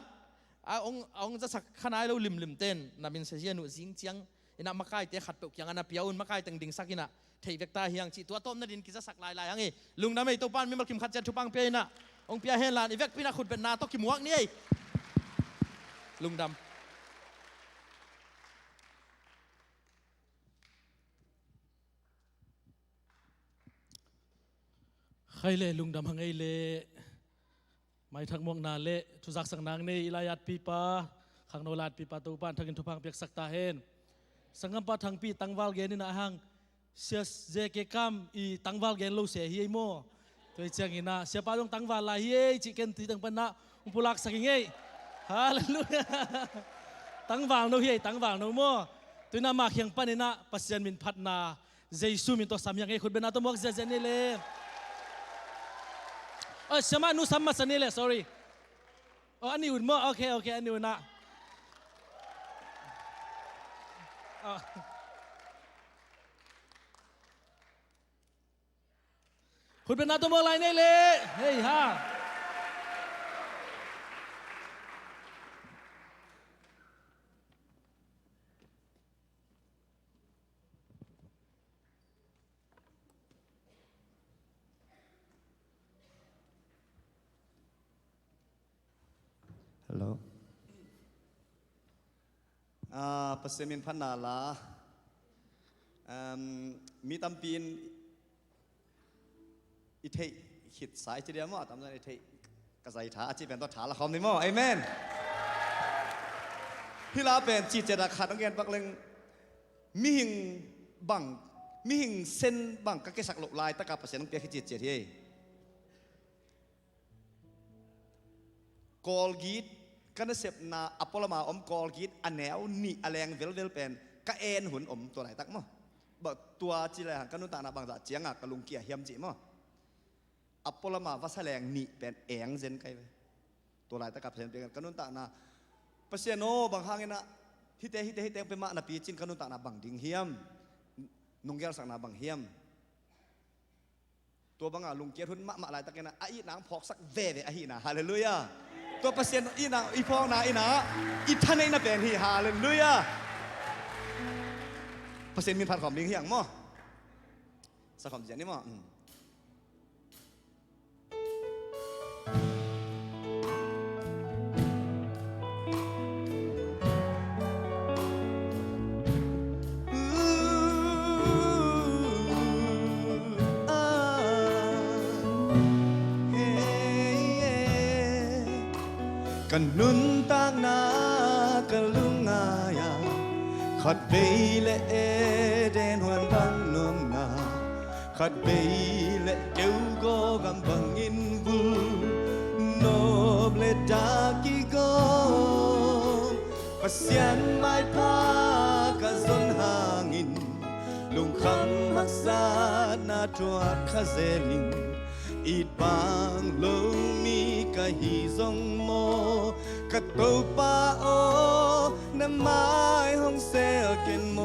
A: องจะสักขนายเราลิมเต้นนับปินเสียหนุ่จิงเชียงอินะมาใกล้เตะขัดเปลือกยังอันนับเปียวมาใกล้ตั้งดิ่งสักอินะเทเวกตาเฮียงจีตัวต้มนั่นดินกิจสักลายยังไงลุงน้ำไม่ตัวป้านไม่มาคิมขัดเจนทุปังเปียนะองเปียเฮลานอีเวกปีน่าขุดเป็นนาตอกิมวกนี่ลุงดำ
E: ใครเล่ลุงดำหังไอเล่ไม่ทั้งมองนาเล่ทุจักสังนางนี่อิลายาดปีปาขังโนลาดปีปาตัวบ้านทั้งอินทุพังเปียกสักตาเฮนสังกัมปะทั้งปีตั้งวาลเกนี่นะหังเสียเจเกกัมอีตั้งวาลเกนโลเสียเฮียโม่ตัวเจียงอินะเสียปาต้องตั้งวาลลาเฮียจิเกนตีตั้งปนะอุปลักสักยังไงฮาเลลูยาตั้งวาลโนเฮียตั้งวาลโนโม่ตัวน่ามาเขียงปนินะปัสยันมินพัดนาเจสุมินตัวสามยังไงคุณเป็นนาตัวมวกเจเจนี่เล่sama nu sama seni le sorry ani un mo okay ani una คุณเป็นนาตัวมอลายนี่เลยเฮ้ยฮะ
F: ฮัลโหลปัสเซมินพันนาลามีตำปีนอิเทหิดสายจีเดียมั้งตำนั้นอิเทกระใสถาอาชีพเป็นตัวถาละครนี่มั้งไอเมนที่ลาเป็นจีเจดาขาดต้องเรียนปักเล็งมีหิงบังมีหิงเส้นบังก็แค่สักหลบลายตะกับปัสเซนต้องเปียกจีเจที่กอลกีดกันเสพนาอัปปลมาอมกอลกีดอันแนวนี่อแรงเวลเป็นกะเอ็นหุ่นอมตัวไหนตักมั้งบอกตัวจีเลยหันกันนุ่นตาหน้าบางจากเจียงกะลุงเกียเฮียมจีมั้งอัปปลมาวัสแรงนี่เป็นแองเซนไกไปตัวไหนตักกับเซนเป็นกันนุ่นตาหน้าเปอร์เซโนบางครั้งนะฮิเตเป็นมาหน้าปีจินกันนุ่นตาหน้าบางดิ่งเฮียมนุ่งเกียร์สักหน้าบางเฮียมตัวบางลุงเกียร์หุ่นมาอะไรตักกันนะไอ้นางพอกสักเว่ไอ้นะฮาเลลูยาตัวเปอร์เซ็นต์อีน่ะอีพองน่ะอีน่ะอีท่านเองน่ะเป็นฮีฮาเลลูยาเปอร์เซ็นต์มีพันความดิ้งอย่างมั้งสักความเสียนี่มั้งกันนุนต่างนากันลุงงายาขัดเบยเลเอเดนหวนบังนมนาขัดเบยเลเกี่ยวก็กำบังอินบุโนบเลดากิโกปัสยันไม่พากะซนหางินลุงคำมักษาหน้าทวดขะเซลิงอีดบางลงมีกะฮีซงโมกะตูปาโอน้ำไม้ห้องเซลเกนโม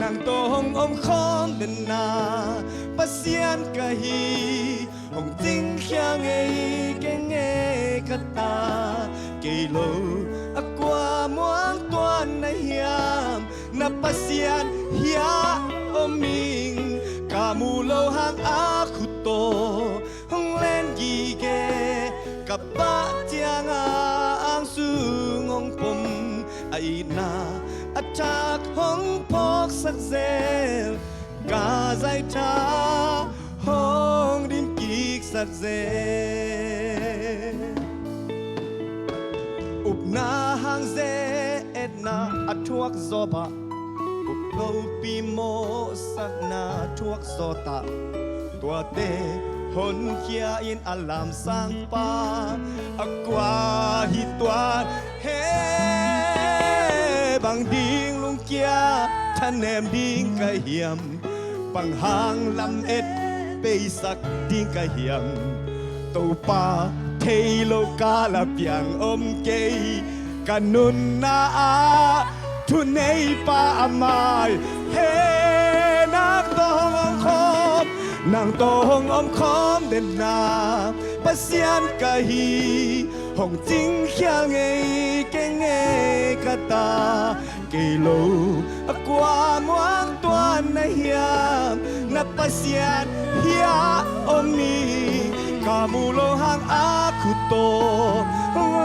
F: นางโตห้องอมคอนเดินนาปัสยันกะฮีห้องจิงเขียงเอเกงเอกะตาเกโลอะกวามวงตัวในเฮียมนับปัสยันเฮียอมิงกามูโลหางอาคุโตห้องเล่นยีเกกับบ้าเจียงอ่างสูงองปมไอนาอาจากห้องพอกสักเซลกาใจชาห้องดินกีกสักเซอุบนาหางเซเอ็ด na athuak zoba uplo pi mo sak na thuak zota tua te hon kia in alam sang pa akwa hi tua he bang ding lung kia than em ding ka hiam bang hang lam et pe sak ding ka hiam to pa thei lo ka la piang om ke kanun na a thu nei pa amai he nak tong om khom nang tong om khom den na pasian ka hi hong jing khiang ei ke nge ka ta ke lo akwa muang tuan na hiam na pasian hia omi kamulo hang aku to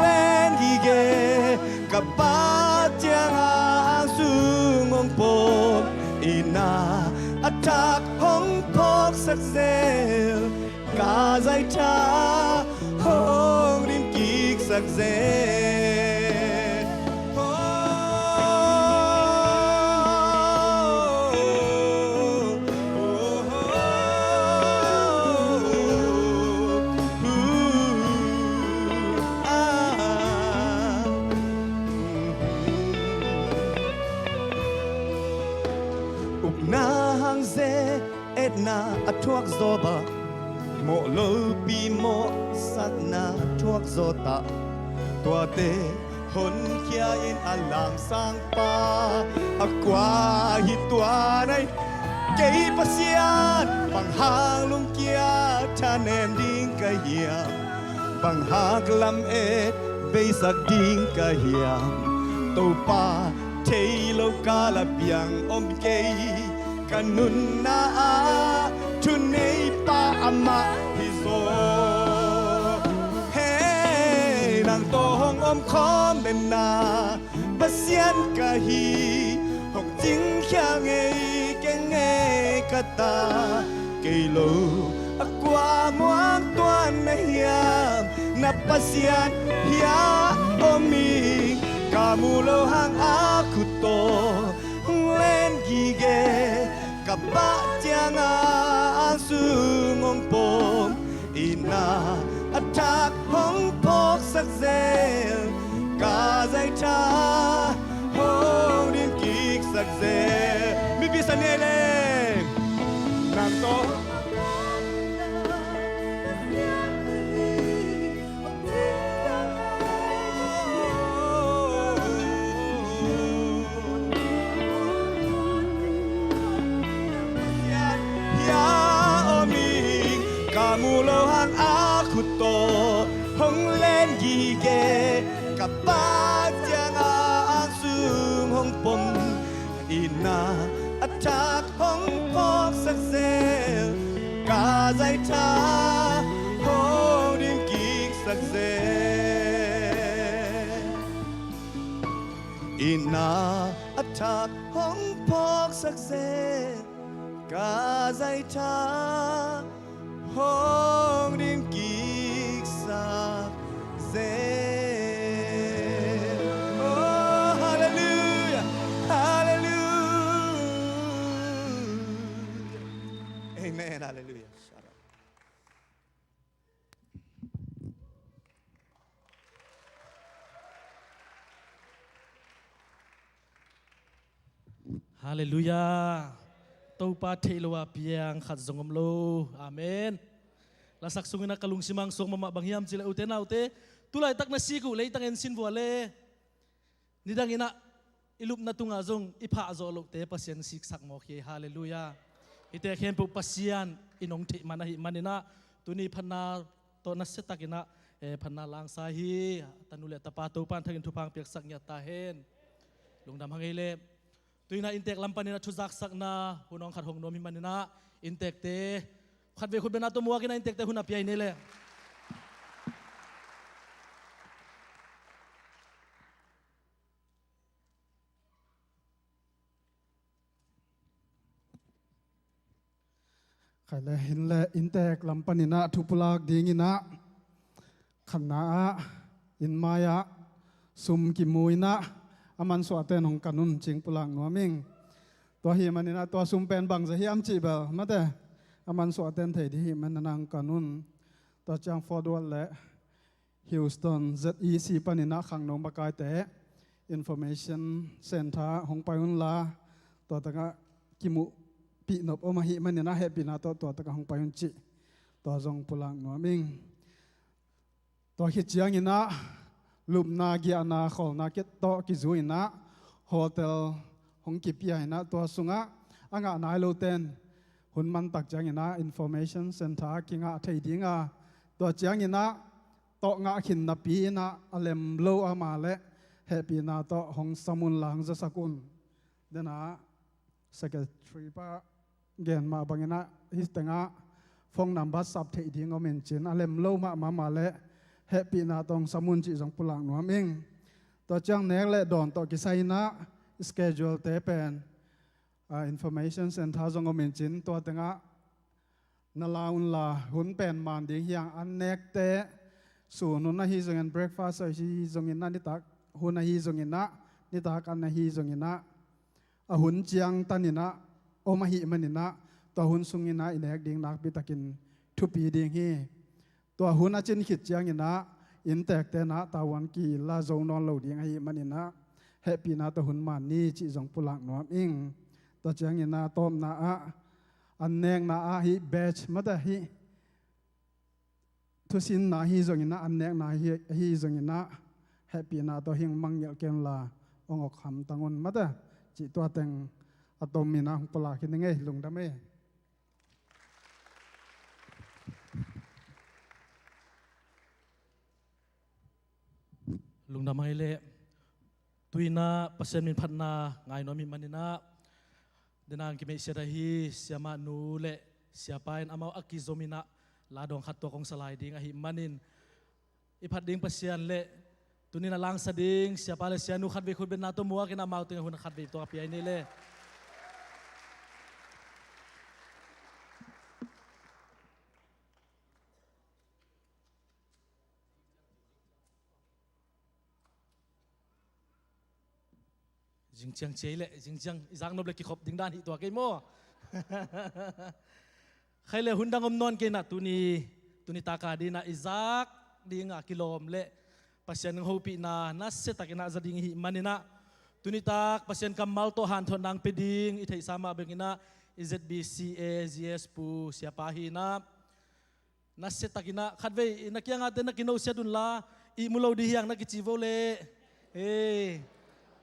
F: len hige kapat yang ang sungong pom ina atak hong pok sakzel ka zai cha hong rim kik sakzel na athuak zoba mo lo pi mo sak na thuak zota tua te hon kia in alam sang pa akwa hi tua nai kei pasian bang hang lung kia than em ding ka hiam bang hak lam et be sak ding ka hiam to pa thei lo ka la piang om kei kanun na a thu nei pa ama hi zo hey nang to hong om khom den na pasian ka hi hong jing khyang ei ke nge ka ta ke lo akwa muang tuan na hiam na pasian hia omi kamulo hang aku to len gige kapa tiang ang sungong pom ina atak hong pok sakzel ka zai cha hong dim kik sakzel mi bisanele nang to kamulo hang aku to hong len gige kapat yang ang sung hong pom ina atak hong pok sakzel ka zai ta hong dim kik sakzel ina atak hong pok sakzel ka zai ta hong dim kik sakzel oh hallelujah hallelujah amen hallelujah shout out
E: Hallelujah. Tau pa theilowa piang khat zongom lo. Amen. Lasak sungina kalung simang song mama banghiam sila ute na ute. Tulay tak na siku lay tang ensin buale. Nidang ina ilup na tunga zong ipa zolok te pasien siksak mo ki. Hallelujah. Ite khem pu pasian inong thi manahi manina tuni phanna to na setakina phanna lang sahi tanule tapato pan thagin thupang piak sak nya ta hen. Lungdam hangile tuina intek lampanina thuzak sakna hunong khat hong nomi manina intek te khat ve khut bena to muakina intek te huna piai nele
C: khaile hinle intek lampanina thupulak dingina khanna in maya sum ki muina
G: อามันสวดเตนของกันุนจิงปุลังนัวมิงตัวหิมันนี่นะตัวซุมเป็นบังจะหิมจีเบลมาแต่อามันสวดเตนเถิดหิมันนังกันุนตัวจังฟอร์ดวัลและฮิวสตัน ZEC ปนินะขังนงบกายเตะ information center ของไปอุนลาตัวตะกะกิมุปีนบอมาหิมันนี่นะเฮปินาตัวตะกะของไปอุนจิตัวจงปุลังนัวมิงตัวขิดเจียงอินะลุมนาเกียนาขอนาเกตโตกิจุอินะโฮเทลของกิปีอินะตัวสุงะอ่างนายโลเทนหุ่นมันตักเจียงอินะ information center กิงะไทยดิ้งะตัวเจียงอินะโตงะขินนาปีอินะอเลมโลอามาเลเฮปีนาโตของสมุนหลังจะสกุลเดนะ secretary ปะเกณฑ์มาบังอินะฮิสเตงะฟงนัมบัสซับไทยดิ้งอเมนจินอเลมโลมาเลเฮปีนาตองสมุนจิจงปุลังนัวมิงตัวจังเนกและดอนตัวกิไซนะสเกจูลเตเป็นinformation center จงอมินจินตัวตั้งนาลาอุนลาหุ่นเป็นมันดิ้งยังอันเนกเตส่วนนู้นฮีจงเงิน breakfast ฮีจงเงินนั่นนิตักหุ่นฮีจงเงินนะนิตักอันฮีจงเงินนะหุ่นเจียงตันนินะโอมาหิมันนินะตัวหุ่นสุงเงินนะอินเนกดิ้งนักบิตากินทุปีดิ้งฮีตัวหุ่นอาจินขิดเจียงอินะอินแตกเตนะตาวันกีลาโจนอนเหลาดีไงมันอินะเฮปีนาตัวหุ่นมันนี่จิจงปุลังนัวอิงตัวเจียงอินะต้มนาอันเนงนาฮิเบชมาแต่ฮิทุสินนาฮิจงอินะอันเนงนาฮิจงอินะเฮปีนาตัวหิงมังเยลเกมลาองอกคำตังวนมาแต่จิตัวเต็งอะตอมมินะปุลังคิดยังไงลุงดำเอ
E: ลุงดำให้เละตุยนาปัสเซมินพัดนาไงน้อมิมันนะเดินางกิเมเสียดาฮีเสียมานูเละเสียไปอามาอักกิโซมินะลาดองขัดตัวของสลายดิ้งอหิมันินอีพัดดิ้งปัสเซียนเละตุนีนาลังสดิ้งเสียไปเลยเสียนูขัดวิคุดเป็นนาตัวมัวกินามาตึงหุ่นขัดวิตัวปีไอนี่เละจิงเจียงเจเละจิงเจียงอีสังนบเล็กกี่ขบดิ้งด้านที่ตัวกี่โม่ใครเลยหุ่นดังอมนอนกินน่ะตุนีตากาดีน่ะอีสักดิ้งอ่ะกิโลมเละปัสเซียนงหูปีนานัสเซตักิน่ะจะดิ้งหิมันนี่น่ะตุนีตากปัสเซียนกำมัลโตหันทนดังไปดิ้งอีไทยสามาเบกิน่ะอี ZBCA-Youth ปูเสียปาฮีน่ะนัสเซตักิน่ะขัดเวนักยังอาเดนักกินเอาเสียดุนลาอีมุโลดียังนักกิจิโวเล่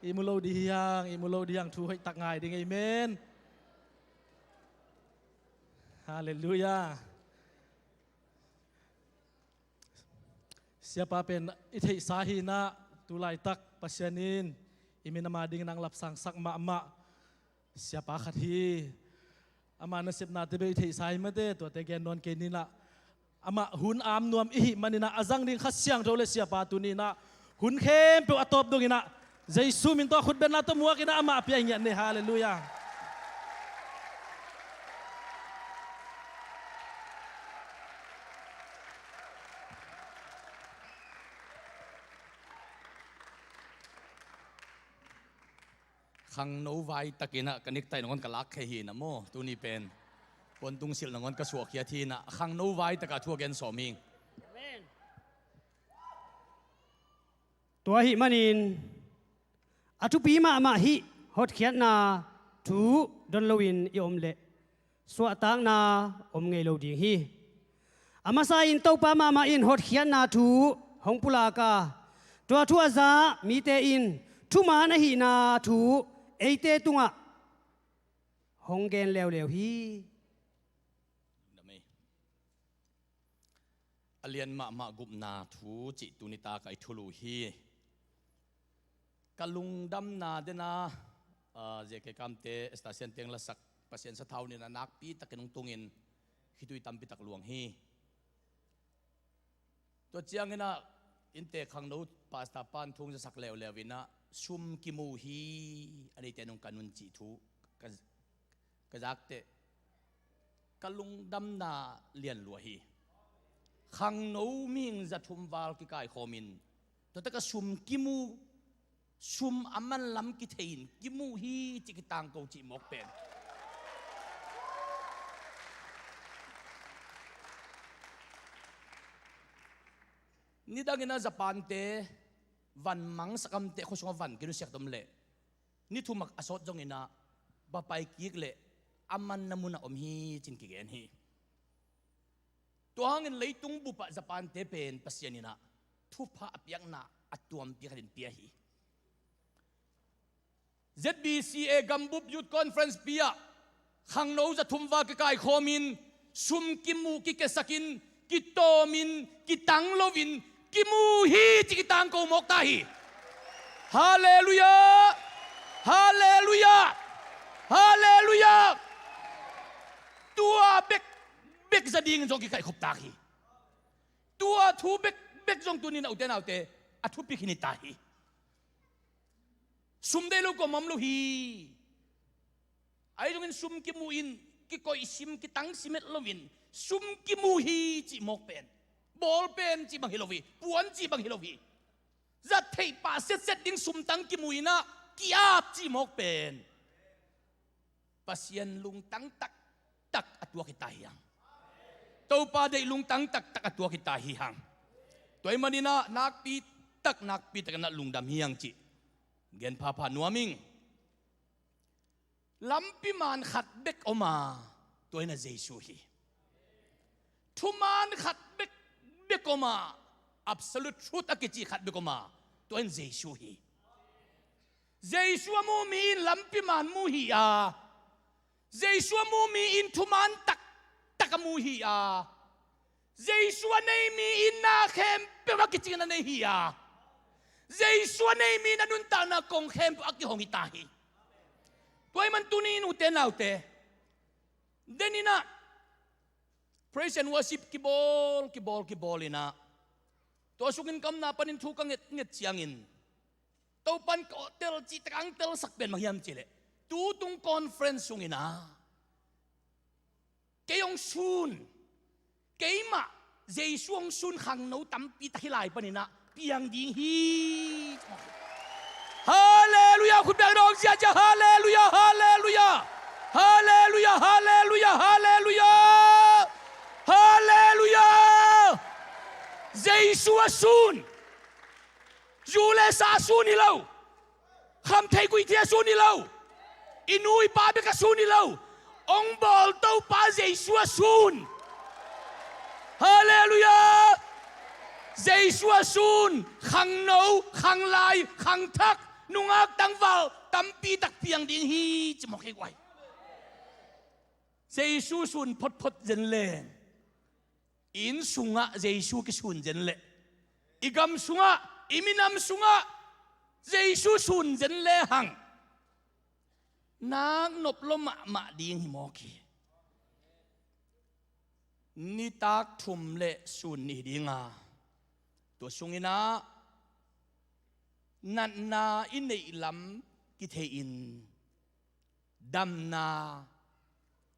E: อิมุโลดียังทูให้ตักง่ายดีไงเมนฮาเลลูยาเสียปาเป็นอิทธิสาหีนะตุไลตักปัสยานินอิมินามาดิ้งนางลับสังสักมาเสียปาขัดฮีอามานะเสพนาเตเบอิทธิสาหีมาเตตัวเตแกนนอนเกนินะอามาหุนอามนวมอิหิมันนี่นะอาจังดิ้งขัดเสียงโจเลเสียปาตุนีนะหุนเข้มเปียวอตบดงอินะใจสู้มินตัวขุดเป็นนาตัวมัวกินอามาเปียงเงี้ยเนี่ยฮาเลลูยา
B: ขังโนไวตะกินะกันนิกไตนงอนกะลักแค่หีนะโมตัวนี้เป็นคนตุงสิลนงอนกะสวกเฮียทีนะขังโนไวตะกะทั่วเกนสอมิง
D: ตัวหิมันินอาทุปีมาฮิฮอดเขียนนาทูดอนลวินยอมเละสวตังนาอมไงโลดิงฮีอามาซาอินเต้าปามาอินฮอดเขียนนาทูหงปุลากาตัวทัวซามีเตอินทุมานะฮีนาทูเอเตตุงะหงเกนเลวฮี
B: เลียนมากุบนาทูจิตุนิตาไกทุลูฮีกลุงดำนาเดนาเจเกกัมเตสตาเซนเตงละสักปัสเซนสะเทาเนี่ยนักปีตะกันตุงินฮิตุยตัมปิตักหลวงฮีตัวเจียงเงินะอินเตขังโนปาสตาปันทุงจะสักเลววินะชุมกิมูฮีอันนี้เตนงกันุนจิทูกะจักเตกลุงดำนาเลียนลัวฮีขังโนมิงจะทุมวาลกิกายโคมินตัวตะกะชุมกิมู ซุมอามันล้ำกิเทนกิมูฮีจิกตังโกจิมกเป็นนี่ดังนั้นญี่ปุ่นเตวันมังสักคำเตะเขาชงวันกินเสียกตมเละนี่ทุมักอสอดจงอินะบาไปกิกเละอามันนามุนอมฮีจินกิเกนฮีตัวหางเงินเลยตุงบุปะญี่ปุ่นเตเป็นปัสยานินะทุพะอภิยังนะอัตตัวมปีกันเปียฮี ZBCA กัมบุบยุทธคอนเฟรนซ์เปียขังโนจะทุ่มว่ากิกายโคมินซุมกิมูกิเกสกินกิโตมินกิตังโลวินกิมูฮีจิกิตังโกมกตาฮีฮาเลลูยาฮาเลลูยาฮาเลลูยาตัวเบกจะดิ่งจงกิกายขบตาฮีตัวทูเบกจงตัวนี้นะอุเตนเอาเตอัทุปิกินิตาฮีซุมเดลูกมัมลูฮีไอ้ตรงนี้ซุมกิมูอินกิโกอิซิมกิตังซิเมตโลวินซุมกิมูฮีจิมกเป็นบอลเป็นจิบังฮิโลวีปวนจิบังฮิโลวีจัดเทปาเซตดิ้งซุมตังกิมูอินะกิอาบจิมกเป็นปัสยันลุงตังตักอัตัวกิตาฮิยังตัวปาได้ลุงตังตักอัตัวกิตาฮิยังตัวมันนี่นะนักปีตักนะลุงดำฮิยังจิเงินพานัวมิงลำพิมานขัดเบกออกมาตัวนั้นเยซูฮีทุมานขัดเบกออกมา absolute truth อักจิขัดเบกออกมาตัวนั้นเยซูฮีเยซูมูมีอินลำพิมานมูฮีอาเยซูมูมีอินทุมานตักมูฮีอาเยซูในมีอินนาเข้มเปวักจิกันในฮีอาเยซูในมีนันุนตานาคงเข้มอักยหงอิตาฮีตัวมันตุนีนุเตนเอาเตเดนินะ praise and worship kibol ina ตัวสุกินกำนาปันินทุกังเงเจียงอินตัวปันก็เตลจิตกังเตลสักเป็นมาเฮียมจิเลตูตุงคอนเฟรนซ์สุกินะเกยองซุนเกยมาเจสุงซุนขังโนตัมปีตะฮิไลปันินะเปียงดิงฮีฮาเลลูยาคุณแบงค์ร้องเสียจะฮาเลลูยาฮาเลลูยาฮาเลลูยาฮาเลลูยาฮาเลลูยาฮาเลลูยาเจสุซุนยูเลสาซุนนี่เราคำเทกุยเทียซุนนี่เราอินุยปาเบกซุนนี่เราองบอลเต้าปาเจสุซุนฮาเลลูยาเจสุซุนขังโนขังลายขังทักนุงักตังวาลตัมปีตักเพียงดิ่งฮีจะมองให้ไวเจสุซุนพดเจนเลนอินสุงะเจสุกิซุนเจนเลอีกำสุงะอีมินำสุงะเจสุซุนเจนเลหังนางนบลมมาดิ่งหิมอกีนิตักทุมเลซุนนี่ดิ่งาตัวสุงินะนันนาอินในลำกิเทอินดำนา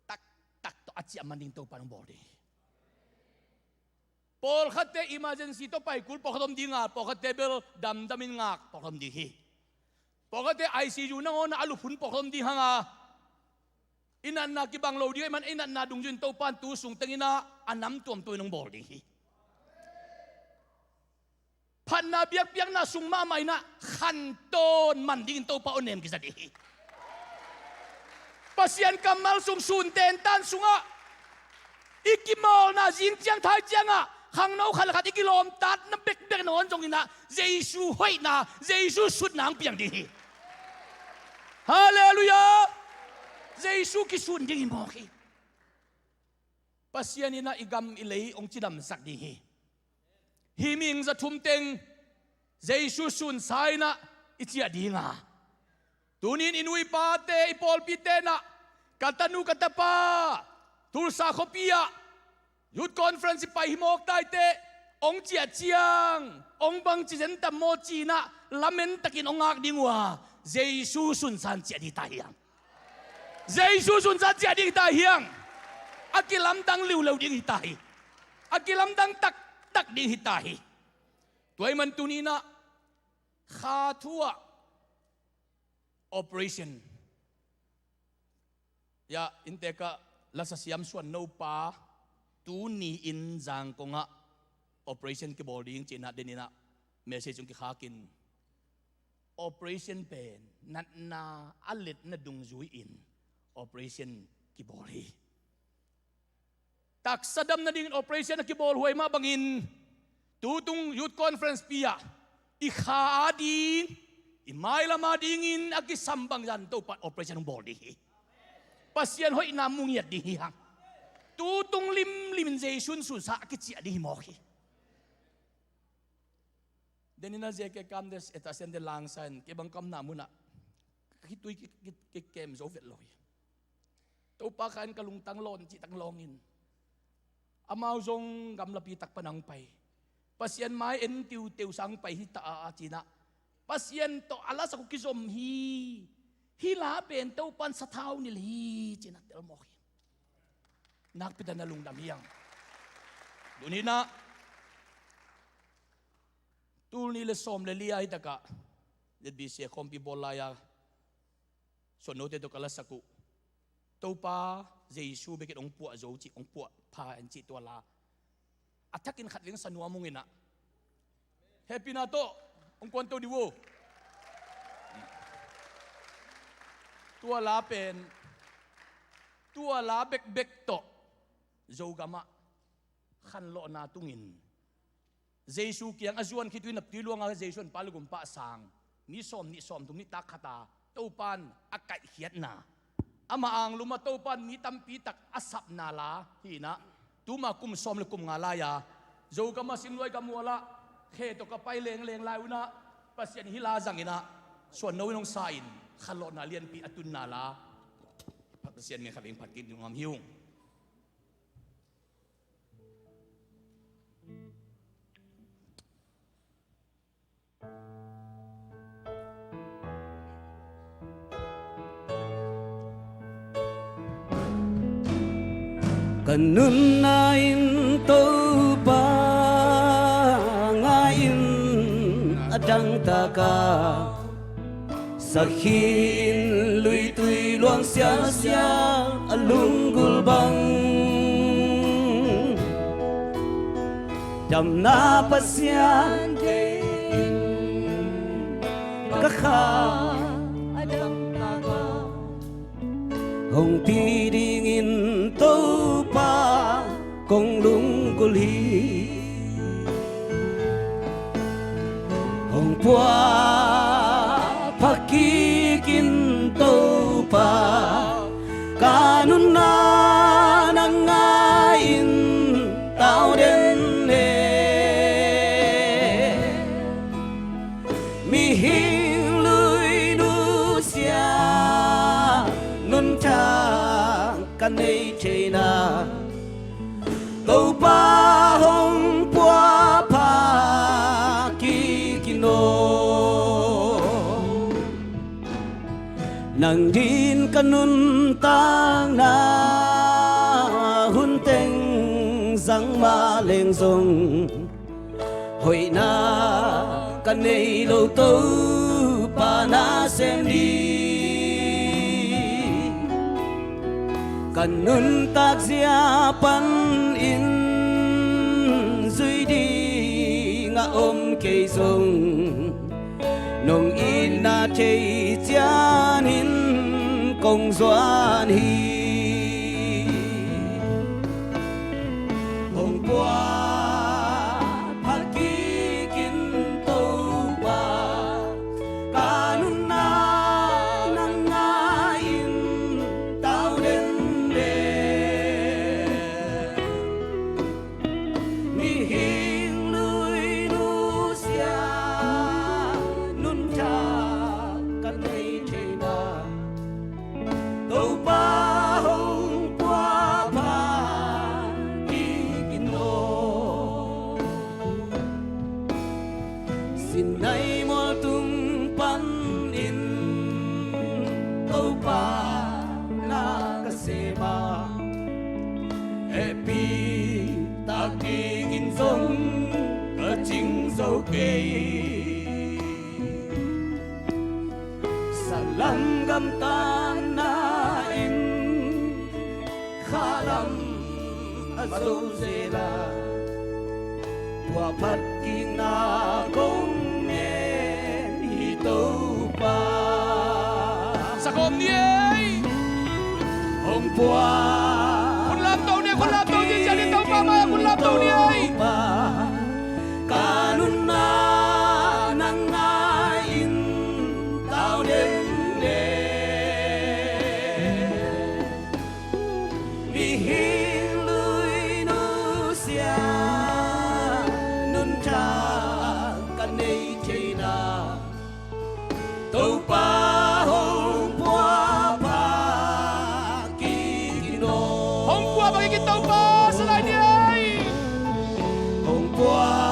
B: ตักตัวอาจจะมันดิ่งตัวปานบอดีพอขัดเตอิมาเจนซีตัวไปกุลพอขัดมดิ่งาพอขัดเตเบลดำมินงากพอขัดมดิ่งฮีพอขัดเตICUนั่งonอาลุพุนพอขัดมดิ่งหางาอินันนากิบังโลดีมันอินันนาดุงจุนตัวปานตัวสูงตั้งอินะอันน้ำตัวมตัวนงบอดีฮีพันนาเบียกนาสุงมาไม่นะขันโตนมันดิ่งตัวปาอเนมกิจดีปัสยันกำมัลสุงซุนเตนตันสุงะอีกิมอลนะจิงเจียงไทยเจียงะขังโนขันขัดอีกิลอมตัดน้ำเบกนอนจงอินะเจสุห้อยนะเจสุสุดนางเปียงดีฮาเลลูยาเจสุกิสุนดิ่งมอกีปัสยันนะอีกำอิเลยองจิดำสักดีฮิมิงจะทุ่มเต็งเจสุสุนไซนะอิจฉาดีงาตัวนี้อินุยปาเตอิปอลปิเตนะกัตนูกัตปาทุลซาโคปียยุดคอนเฟรนซ์ไปหิมอกไตเตองเจียเจียงองบังจิเซนตโมจีนะลาเมนตะกินองอักดิงวาเจสุสุนสันเจียดีตาเฮียงเจสุสุนสันเจียดีตาเฮียงอากิลัมดังลิวเลวดีตาฮีอากิลัมดังตักดิ่งหิตาฮีตัวมันตุนีนะขาทัว operation ya inteka lasa siam suan no pa tu ni in jang konga operation ki boarding china denina message ung ki khakin operation pen na alit na dung zui in operation ki bori tak sadam na ding operation na ki bol huay ma bangin tutung youth conference pia ikha ding imay lama dingin agi sambang jan to pa operation ng body pasien hoy namung yat ding hang tutung liminzation sun sa kitsi adi mo ki denina zeke kam des etasen de langsan ke bang kam na muna kituy ki kem zo vet loy to pa kan kalungtang lon chi tang longin amaw zong gam lapitak panang pay pasien mai en tiu sang pay hita a china pasien to alas ako kizom hi la pen to pan sa tao nil hi china tel mo nakpita na lungdam hiyang dunina tul nila som le liya itaka ZBCA kompi bolaya so note to kalas ako to pa Jesu bekit ong puwa zo chi ong puwa pa en chi to la atakin khatling sanwa mong ina happy na to ong kwanto diwo tuala pen tuala bek to zo gama khanlo na tungin Jesu kiyang azuan kitui naptilo nga Jesu palugum pa sang ni som tung ni takata topan akai hiat na amaang lumatopan ni tampitak asap nala hina tuma kum som le kum ngalaya zo kama sinloy kamuala kheto kapay leng launa pasien hila zangina so no nong sain khalo na lian pi atun nala pasien nge khabing patit ngam hiung
F: kanun nain to ba ngain adang taka sakhin lui tui luang sia alunggul bang jam na pasyan din kakha adang taka hong pidingin to pa kong lunggul hi hong pua pakikin to pa kanun na nangain tao den ne mi hing lui nu sia nun cha kan nei chena to pa hong pua pa kikino nang din kanun tang na hun teng zang ma leng zong hoi na kan nei lo to pa na sem đi kanun tak zia pan in duy đi nga kê zong nong in na chei chian in công doan hi hồng qua phát ký kin tâu ba kanun na nang nga in tao đến đề mi hiên lưới nu sia nun cha kan nei chei na tâu ba hồng qua ba đi kinh nô xin nay mo tung pan in tâu ba na ka se ba happy ta kinh sông ka ching dâu kê sa lăng gam tan na in khalam azo zela wa phat king na kong ngen hi to pa
B: sa kom niay
F: hong pua
B: kun lam tau ni jadi tau pa mai kun lam tau niay
F: kanun na nang ngain tao đến đề mi hin lui nu sia nun cha kan nei china tau pa hong pua pa ki no
B: hong qua bagi kita tau pa sa lai niay
F: hong pua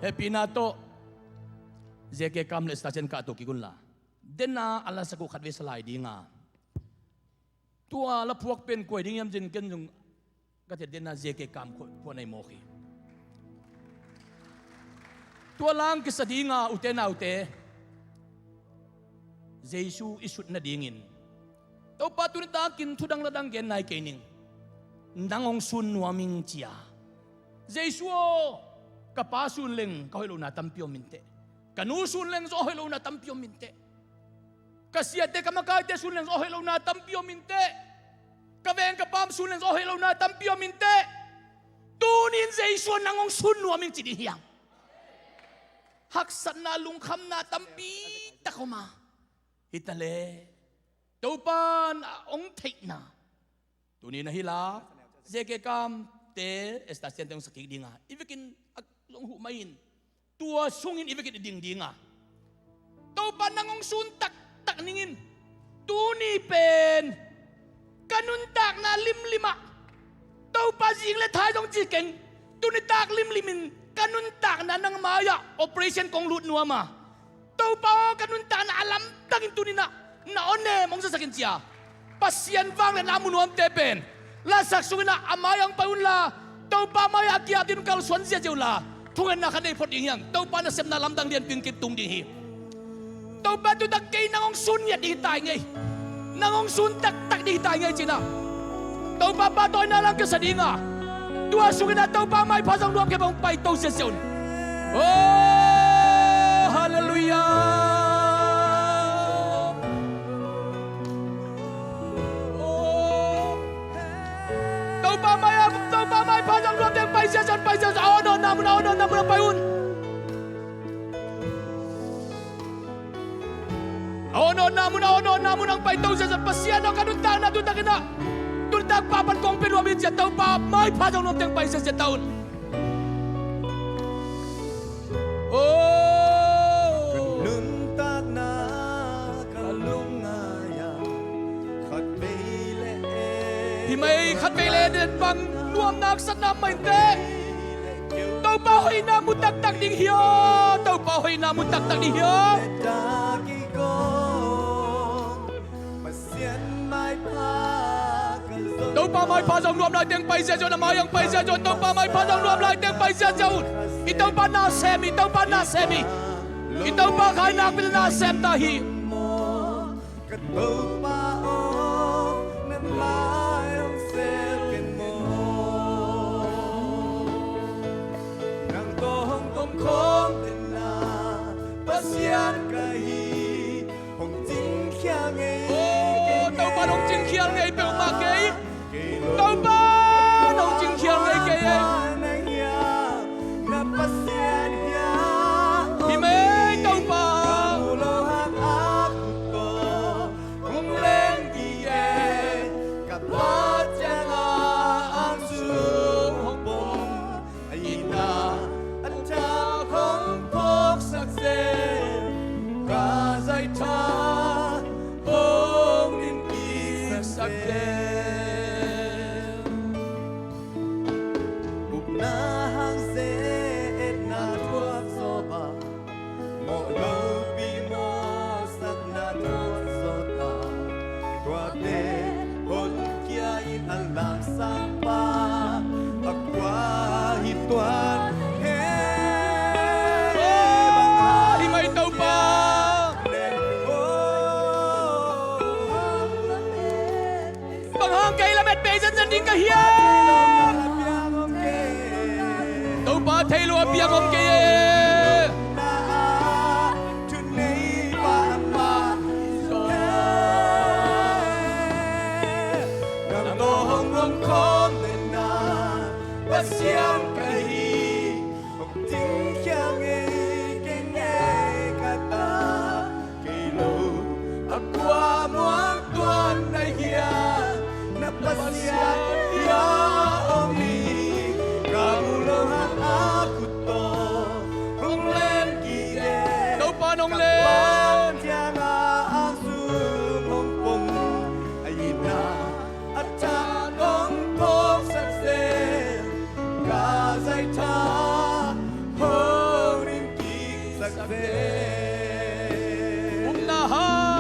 B: happy na to ZBCM le station ka to kigun la den na ala sa ko khatwe salai di nga tua la phuak pen koi ding yam jin ken jung ka te den na ZBCM ko nei mo khi tua lang ki sadi nga ute na ute jesu isut na dingin to patun ta kin thudang ladang gen nai kening nangong sun nuaming chia jesu kapasun leng kahilo na tampio minte kanusun leng so hilo na tampio minte kasiate kamakate sun leng so hilo na tampio minte kaveng kapam sun leng so hilo na tampio minte tunin jesu nangong sun nuaming chidihiyang haksan na lungkham na tampi takoma hitale topan ong take na tunin na hila ZBCM te estasyon tayong sakik dinga ibikin long humain tua sungin ibigit ding dinga tau panangong suntak tak ningin tuni pen kanuntak na limlima tau pazing le thai dong jikeng tuni tak limlimin kanuntak na nang maya operation kong lut nuama tau pa kanuntak na alam tangin tuni na one mong sa sakin siya pasyan vang le namun nuam tepen lasak sungina amayang paunla tau pa maya akia din kal suan sia jeula tungan na kanay pot yang tau pa na sem na lamdang dian pingkit tung dihi tau pa tu tak kay nangong sun ya di tay ngay nangong sun tak tak di tay ngay china tau pa patoy na lang kasadinga tua sungin na tau pa may pasang luam kay bang pay tau sesyon oh hallelujah tau pa may pasang luam kay pay sesyon ono namun ang payun ono namun ang pay tau sesyon pasyan ang kanuntang na tutang ina tuntang papan kong pinuamit siya tau pa may pasang luam kay pay sesyon taon oh
F: nuntak na kalungaya khatbele
B: himay khatbele din bang luam naksan na mainte tau pa hoy na mutak-tak ding hiyo tau pa hoy na mutak-tak ding hiyo
F: daki ko pasyan may pa
B: tau pa may pasang luam lai teng pai sia jo na mayang pai sia jo tau pa may pasang luam lai teng pai sia jo itaw pa na semi itaw pa kay na pil na sem tahi
F: katau pa o na mayong selkin mo pasian kahi hong jing khyang ei
B: tàu ba nong jing khiang ei pe ma ke tàu ba nong jing khiang ei ke
F: na pasian ya
B: hi me tàu ba
F: lo hak aku to hong len gi e ka pa chang ang sung hong bom ai na at cha khong phok sak se ka zai tha hong in ki sak se bup na hang se et na thuak so ba mo lo pi mo sak na thuak so ta tua te hon kia in al lam sang pa akwa hi tuan he
B: hi mai tàu ba bằng hang cây là mệt bể dân dân đi cả hiền tàu ba thấy lúa bia ngom kê
F: Pasian kahi hong ting khyang ei ke nge kata kilo akwa muang tuan nai hia na pasian ya omi kamu lo hak aku to hong len ki e
B: tàu ba nong lên
F: tiang ang su mong pong ai na at cha dong pok sak se ka zai tha ho rin ki sak se
B: na hang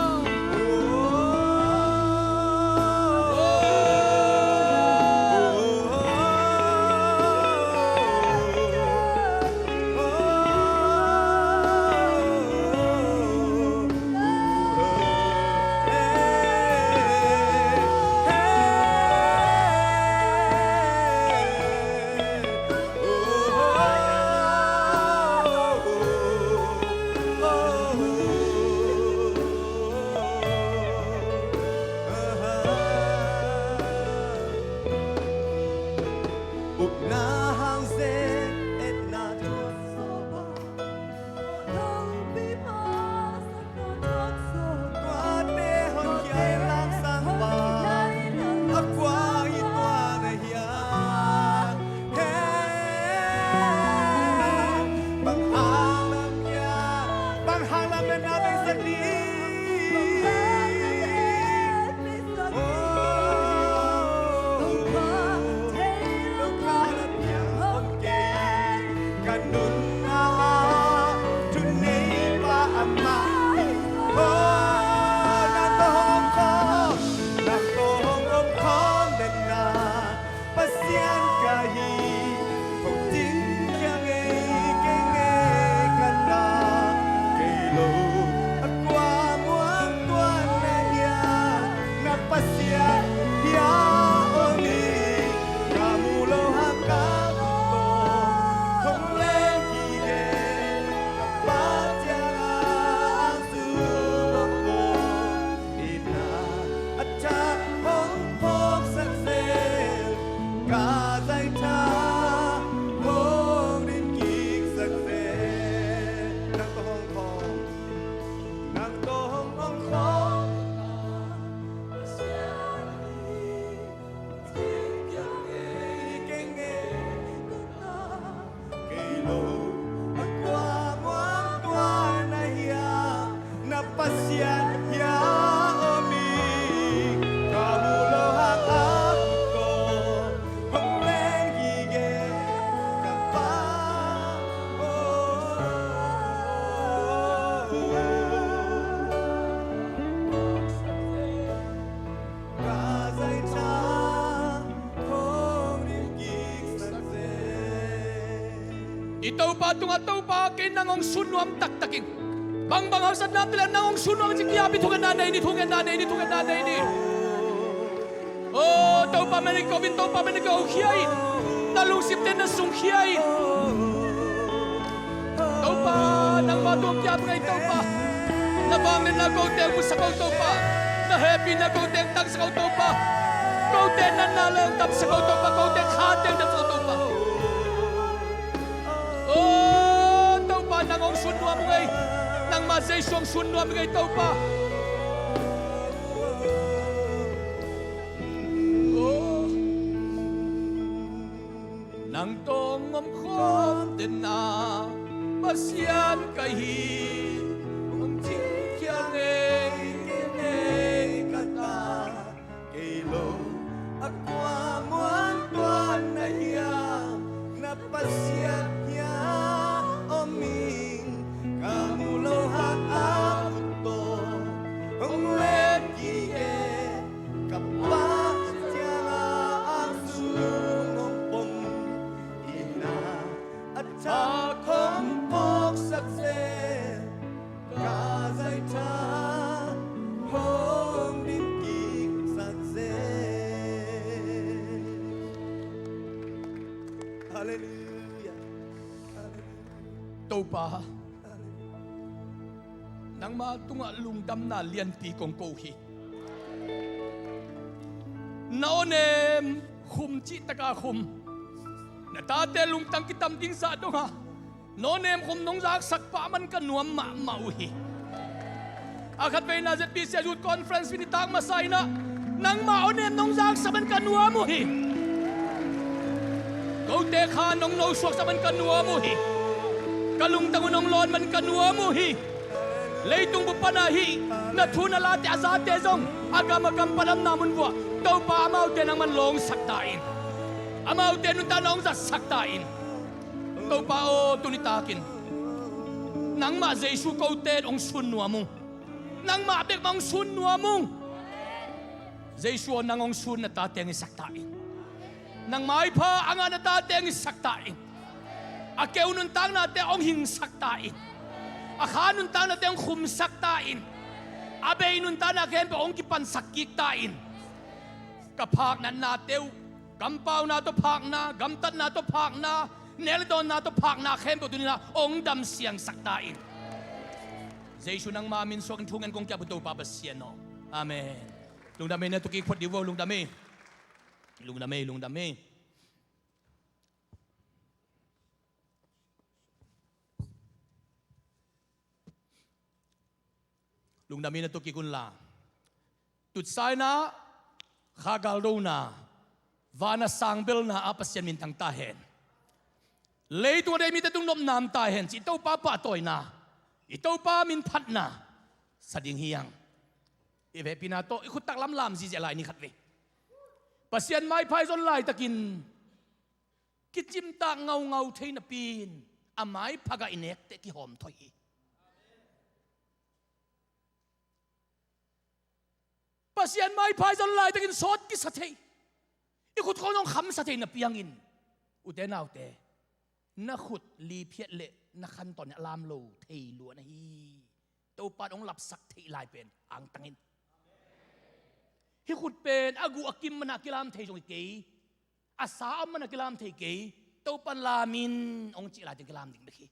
B: Itaw pa tunga-taw pa kin nangong sunwam taktaking. Bang hausat natin lang nangong sunwam sikiyabi tungan nanay ni. Oh, taw pa manikawin, taw pa manikaw-hiyain. Nalusip din na sunghiyain. Taw pa nang matuang kiyab nga itaw bang lên na câu tên sa câu tàu pa na happy na câu tên tăng sa câu tàu pa câu tên na lang tập sa câu tàu pa câu tên khá tên tập sa câu tàu pa tàu pa nang ông sun nuam ngay nang ma dây xuông sun nuam ngay tàu pa nang tong om khom tên na pasian kahi
F: ông chính kia nghe kata kilo aqua muan tuan na hiya na pasiat niya oming kamulo hat akuto ông wen kiye kapat siya ang sungong pom ina at takong pok sakse kazay ta hong din kik sakse Hallelujah
B: tàu pa nang ma tunga lungdam na lian pi kong ko hi naonem khum chi taka khum na ta te lungtang kitam ding sa do ha nonem khum nong jak sak pa man ka nuam ma mau hi akhat pe na ZBCA-Youth conference pinitang masay na nang maonem nong jak saban ka nuam mo hi kau te kha nong no suak saban ka nuam mo hi kalungtang nong lon man ka nuam mo hi leitung bu panahi na thuna la te azate zong agam agam palam namun bua tau pa amau te nang man long saktain amau te nun ta nong za saktain tau pa o tunitakin nang ma jesu kau te ong sun nuamung nang ma bek mang sun nuamung jesu nang ong sun na ta teng saktain nang mai pha anga na ta teng saktain akeu nun tang na te ong hing saktain akhanun ta na te ong khum saktain abei nun ta na ken pe ong kipan sakik tain kaphak na teu gampau na to phak na gamtat na to phak na neldon na to phak na khem bu na ong dam siang saktain jesu nang mamin so ang thungan kong kya buto papasyan no amen lungdame na to kikpot diwo lungdame lungdame na to kikun la tutsay na khagal do na vana sangbel na apasyan min tang tahen leitu de mi te tung nom nam tahen si to pa pa toy na ito pa min phat na sa ding hiang ive pinato ikut tak lam si jelai ni khatwe pasyan mai phai zon lai takin kichim ta ngau theina pin amai phaga inek te ki hom thoi pasyan mai phai zon lai takin sot ki sa thei ikut ko nong kham sa thei na piangin ute nau te na khut li phiet le na khan ton lam lo thei lu na hi to pat ong lap sak thei lai pen ang tangin hi khut pen agu akim mana kilam thei jong ke asa mana kilam thei ke to pan lamin ong chi la ting kilam ding bekhi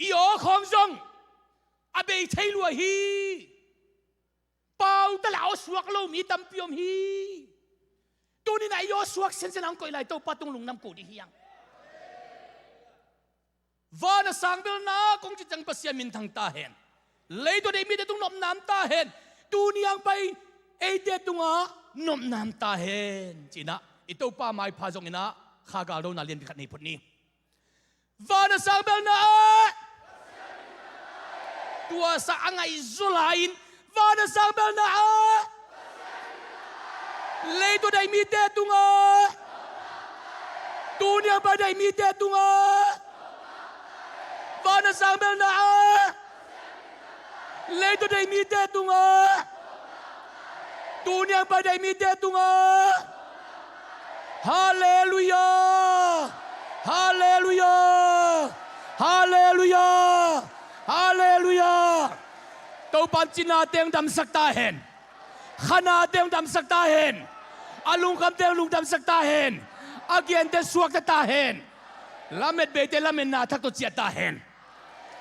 B: io khong jong abe thei lu hi pau ta lao suak lo mi tam piom hi tu ni na io suak sen sen ang koi lai to patung lungnam ko di hiang vana sangbel na kong chi chang pasya min thang ta hen leito de mi de tung nom nam ta hen tu niang pai e de tunga nom nam ta hen china ito pa mai pha jong ina khaga ro na lien bi khat ni phut ni vana sangbel na tua sa angai zulain vana sangbel na leito de mi de tunga tu niang pai de mi de tunga vana sangbel na leito dai mi te tunga tu niang pa dai mi te tunga hallelujah hallelujah hallelujah hallelujah to pan china teng dam sakta hen khana teng dam sakta hen alung kam teng lung dam sakta hen agien te suak ta hen lamet be te lamen na thak to chia ta hen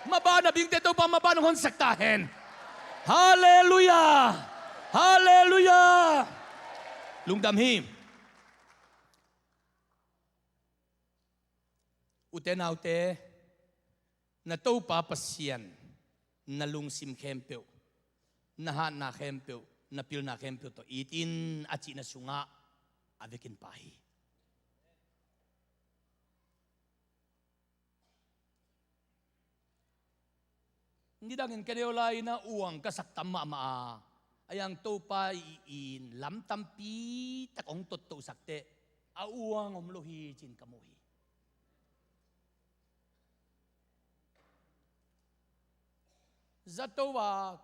B: Maba na bing te to pa maba ng hon saktahen. Hallelujah! Hallelujah! Lungdam him. Uten aute na to pa pasyan na lungsim kempeu na han na kempeu na pil na kempeu to itin achi na sunga avekin pahi. Hindi dangin kanilay na uang kasaktam maa ayang to pa in lam tampi takong totto sakte a uang omlohi chin kamuhi. Zatowa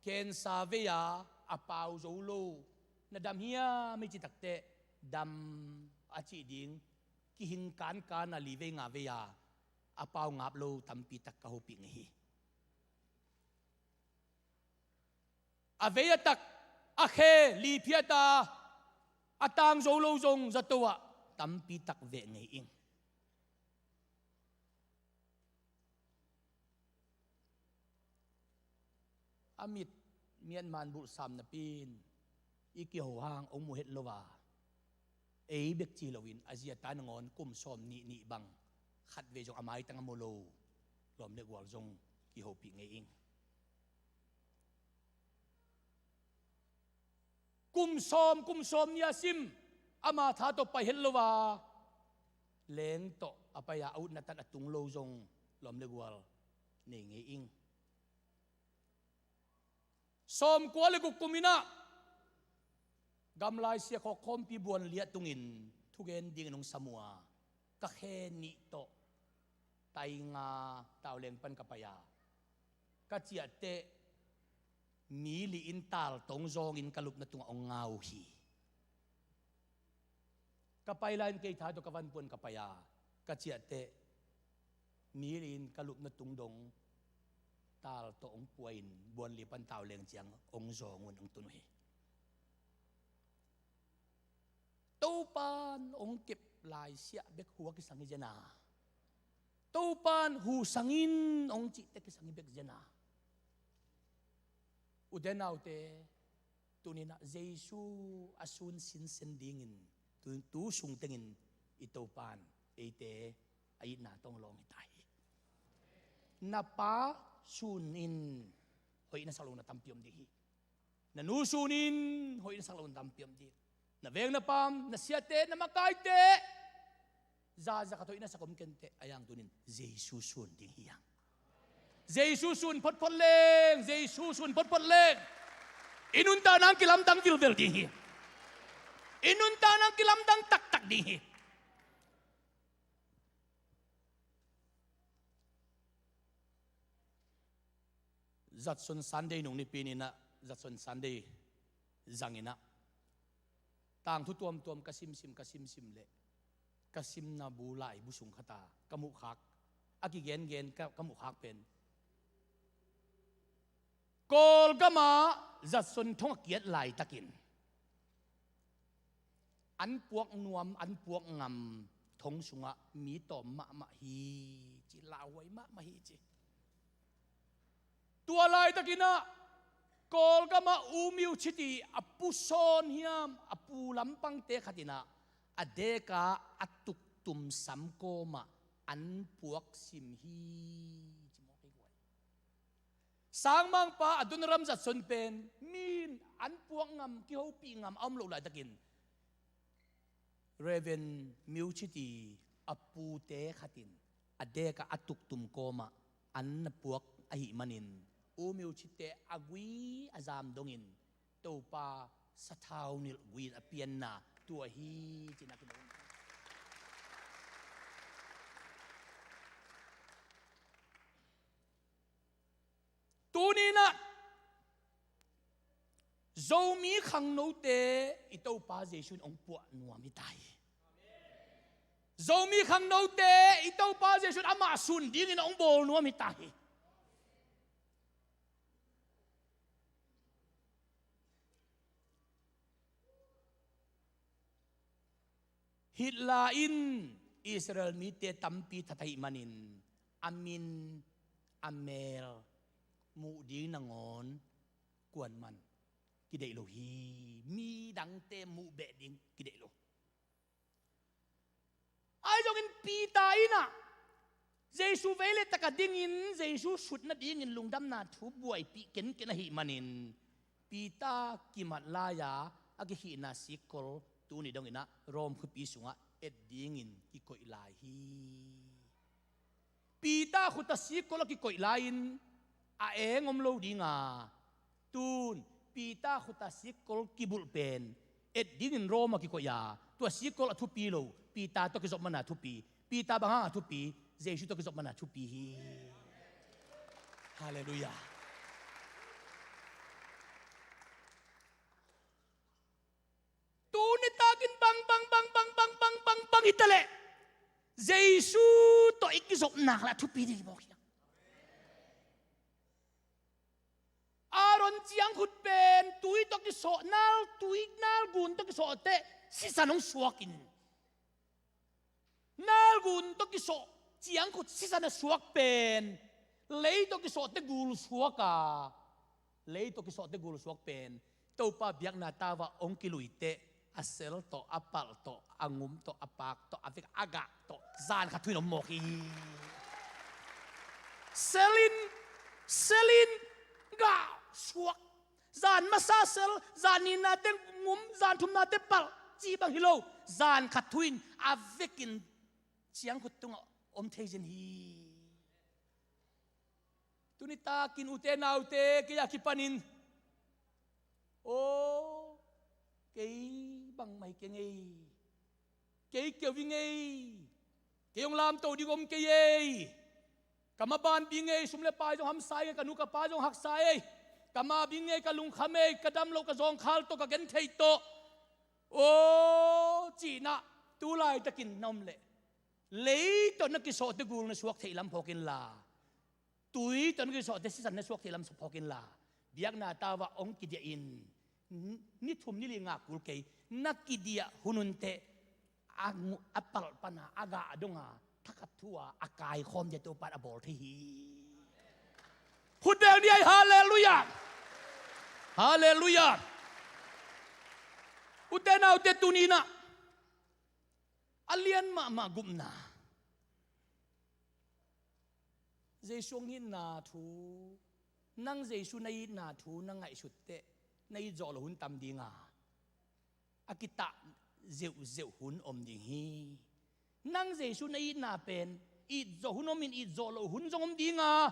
B: ken saveya apaw zolo na damhiya may chitakte dam achi ding kihinkan ka na live nga veya apaw ngaplo tampi tak kahupi ngehi. Aveya tak akhe lipiata atang zolo zong zatowa tampi tak ve ngeing. Amit mian man bu sam na pin iki hawh ong muhet lowa ei bek chi lowin azia tan ngon kum som ni bang khat ve jong amai tang amolo lom le gwal jong ki ho pi ngeing. Kum som ni asim ama tha to pa hellowa leng to apaya out na tan atung lo jong lom le gwal ne ngeing. Som kuali kumina gamlai siya ko kompi buwan liat tungin tugen ding nung samua kakhe ni to tay nga tauleng pan kapaya katia te mili intal tong zongin kalup na tunga ong ngauhi kapailan kay tato kavan puan kapaya katia te mili in kalup na tungdong tal to ong puain buwan lipan tauleng siyang ong zongon ang tunoy. Taupan ong kip lai siya bek huwa kisangi jana. Taupan hu sangin ong cite kisangi bek jana. Udenaw te tunina Jesu asun sinsendingin tusung tingin itaupan ite ayit na tong long itay. Napa sunin hoy na salong na tampiom dihi. Nanusunin hoy na salong na tampiom dihi. Naveng na pam, nasyate, na makaite. Zaza katoy na sa kumkente, ayang tunin, Jesusun ding hiyang. Jesusun potpotleng, Jesusun potpotleng. Inunta ng kilamtang vilvel ding hiyang. Inunta ng kilamtang taktak ding hiyang. Zatson Sunday nung nipini na, Zatson Sunday, zangina. Tang tutuam-tuam kasimsim le. Kasim na bulay busung kata kamukhak. Akigen-gen kamukhak pen. Kol gama zatson thong kiat lai takin. An puak nuam an puak ngam thong sunga mi to ma hi chi lawai ma hi chi. Tua lai takina kol gama umiu chiti apu son hiam apu lampang te khatina adeka atuktum samkoma an puak sim hi sangmang pa adun ram zat son pen min an puak ngam ki ho pi ngam am lo lai takin reven miu chiti apu te khatin adeka atuktum koma an puak ahi manin umiu chite agui azam dongin to pa sa tao nil guin apian na tua hi chinakidong. Tunina zomi khang no te ito pa jesun ong puak nuam itay. Zomi khang no te ito pa jesun ama sun dingin ong bol nuam itay. Hitlain Israel mite tampi tatay manin amin อเมลมูดีนางอนกวนมันกิเดโลฮีมีดังเตมูเบดิงกิเดโลไอ้จงอินปีตายนะเจสูเวเลตะกัดดิ่งอินเจสูสุดนัดดิ่งอินลุงดำนาทุบวยปีเกนหิมันินปีตากิมัดลายาอากิหินาสิกอลตูนี่ดงอินะรอมคุปีสุงะเอ็ดดิ่งอินกิโกอิลาฮีปีตาขุตสิกอลกิโกอิลาอินอาเองอมโลดิ่งาตูนปีตาขุตสิกอลกิบุลเป็นเอ็ดดิ่งอินรอมกิโกยาตัวสิกอลทุปีโลปีตาตัวกิจบมันทุปีปีตาบางฮะทุปีเจสุตัวกิจบมันทุปีฮาเลลูยาตูนี่ตากินบังอิตาเลเจสุตัวอีกกิจบหนักละทุปีนี่บอกยังอารอนจียงขุดเป็นตุยตัวกิจบนัลกุนตัวกิจบเตะสิสานงสวกินนากุนตกิโซเจียงขุดสิสันสวกเป็นเลยตกิโซเตกูลสวกาเลยตกิโซเตกูลสวกเป็นตัวป้าเบียกนาตาวะองกิลุยเตอาเซลโตอาปัลโตอางุมโตอาปากโตอาฟิกอากาโตซานขัดทุยนมกีเซลินกาสวกซานมาซาเซลซานินาเตงุมซานทุมนาเตปัลจีบังฮิโลซานขัดทุยนอาฟิกินเชียงขุดตุงอมเทจินฮีตุนิตากินอุเตนาวเตกิยาคิปันินโอ้เกยบังไม่เกงเอเกยเกี่ยววิงเอเกยองลามโตดิกอมเกยกามาบานบิงเอสุมเลปายจงหำไซกันนุกปาจงหักไซกามาบิงเอกะลุงขเมกะดำโลกะจงขาลโตกะเกนเทโตโอ้จีน่ะตูไลตะกินนมเลเลยตอนนักกิจสอดกูนสวกเทลัมพอกินลาตุยตอนนักกิจสอดสิสันนสวกเทลัมพอกินลาเบียกนาตาวะองกิเดียอินนี่ทุ่มนี่ลิงากุลเกยนักกิเดียหุนุนเตอังอัปปลปนาอากาดงาทักทัวอากายคอมเจตุปัดอบอลทีพูดเดียวนี้ฮาเลลูยาฮาเลลูยาอุเตนาอุเตตุนีนะLian ma gumna Jesu ngin na thu nang Jesu nai na thu nang ngai sutte nai jol hun tam dinga akita zeu hun om ding hi nang Jesu nai na pen I zo hun om in I jol hun jong om dinga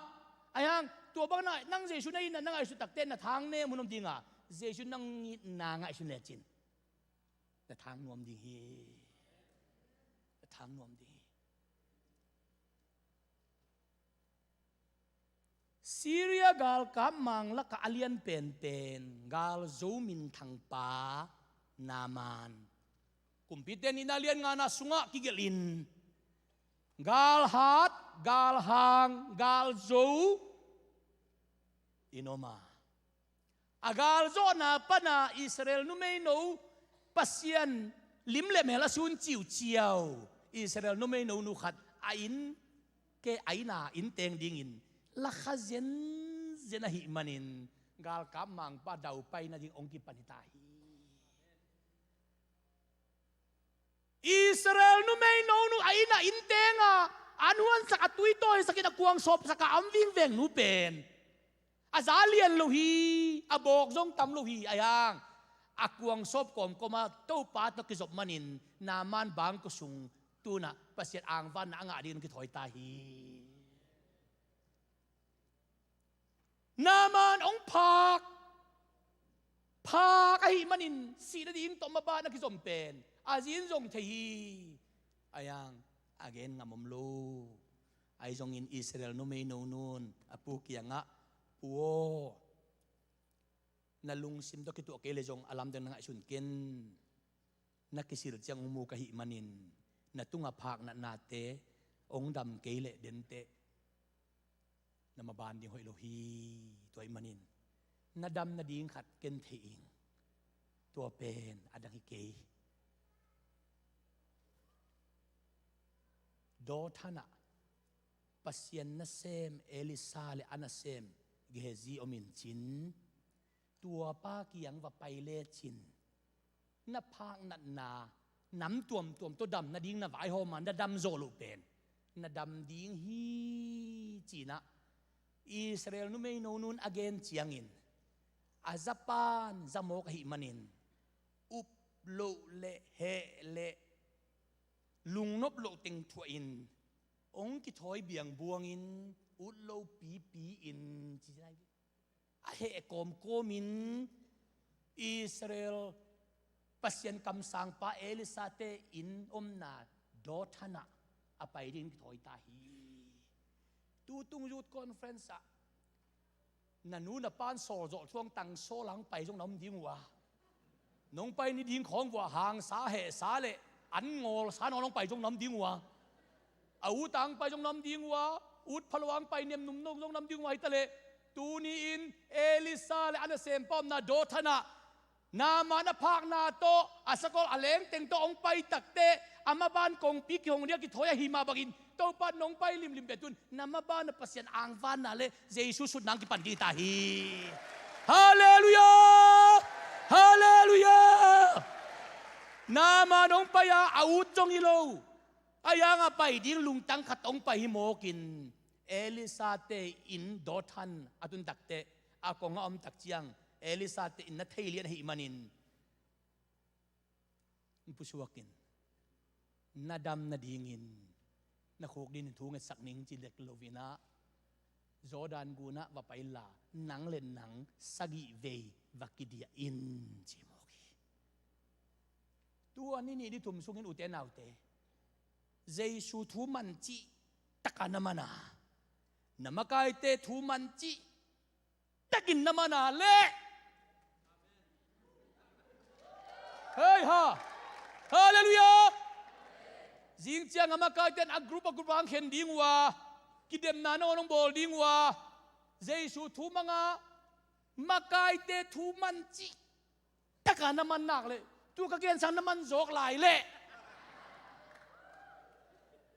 B: ayang tua bang na nang Jesu nai na nang ngai su tak ten na thang ne mun om dinga Jesu nang na ngai su le chin na thang nom ding hiทางนวมดีซีเรียกาลกับมังและกาเลียนเป็นกาลโจมินทางป่านามันกุมพิเตนินาเลียนงานาสุงะกิเกลินกาลฮัดกาลฮังกาลโจอินโอมาอากาลโจนาปนาอิสราเอลนุเมโนปัสยันลิมเลเมลาซุนจิวเจียวอิสราเอลโนเมโนนุขัดอินเกไอนาอินเตงดิงินลักขเจนเจนหิมันินกาลกำมังป้าดาวไปนาดิงองกิปนิตาฮีอิสราเอลโนเมโนนุไอนาอินเตงอ่ะอันวันสักตุยโตยสักกินกวางศพสักอัมวิ่งเวงนูเป็นอาซาเลียนโลฮีอาบอกจงตำโลฮีอายังอากวงศพกอมก็มาเต้าปาตนกิจบมันินนามันบางก็สุงตูน่ะประเสริฐอ่างวันอ่างอดีนกิถอยตาฮีนามันองพากไอมันินสีนาดิงตอมบ้านนักกิจบเป็นอาจินจงเทีอายังอาเกนงามมลูไอจงอินอิสราเอลโนเมโนนูนอปูเกียงะปูna lungsim to kitu akele jong alam den nga isun ken nakisir jang umu kahi manin na tunga phak na nate ong dam kele dente na maban ding hoi lohi toy manin na dam na ding khat ken theing tua pen adang hi ke do thana pasien na sem Elisa le ana sem gehezi omin chin tua pa kiang va pai le chin na phang na na nam tuam to dam na ding na vai ho man na dam zo lu pen na dam ding hi china Israel nu mei no nun again chiangin azapan zamok hi manin up lo le he le lung nop lo ting thua in ong ki thoi biang buangin ut lo pi in chi nai a he kom komin Israel pasien kam sang pa Elisa te in omna do thana apai din ki thoi ta hi tu tung youth conference a nanu na pan sol zo chuang tang so lang pai jong nom ding wa nong pai ni ding khong wa hang sa he sa le an ngol sa nong pai jong nom ding wa au tang pai jong nom ding wa ut phalwang pai nem num nong jong nom ding wa ta le tu ni in Elisa le ana sem pom na do thana na mana phak na to asakol aleng teng to ong pai takte ama ban kong pi ki hong ria ki thoya hi ma bagin to pat nong pai lim betun nama ban na pasien ang van na le Jesus sud nang ki pan di ta hi hallelujah hallelujah nama nong paya out jong ilo aya nga pai ding lung tang khat ong pai mo kin Elisa te in dothan atun takte akong nga om tak chiang Elisa te in na thailian hi manin pusuakin nadam na dingin na khok din thu nge sakning chilek lovina Jordan guna va paila nang len nang sagi ve vakidia in chimoki tu ani ni di thum sungin uten autte Jesu thu man chi takana mana namakai te thu man chi takin namana le hey ha hallelujah jing chiang amakai ten a group ang khen ding wa kidem na no nong bol ding wa Jesu thu manga makai te thu man chi takana man nak le tu ka gen sang naman jok lai le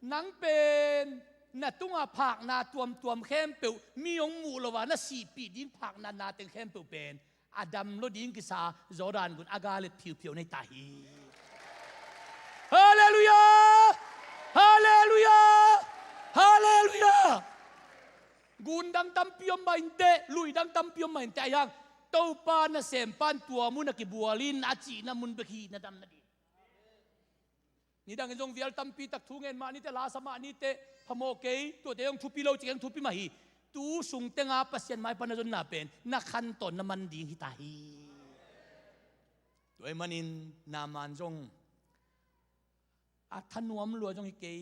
B: nang pen na tunga phak na tuam khem pe mi ong mu lo wa na si pi ding phak na teng khem pe pen Adam lo ding ki sa Jordan gun agalet piu nei ta hi hallelujah hallelujah hallelujah gundang tampiom mainte luidang tampiom mainte ayang to pa na sempan tua mu na kibualin achi na mun bekhi na dam na di ni dang jong vial tampi tak thungen ma ni te la sama ni te phamo ke to te yong thupi lo cheng thupi ma hi tu sung tenga pasien mai panajon na pen na khan ton na man ding hi ta hi toy manin na man jong athanuam lo jong hi ke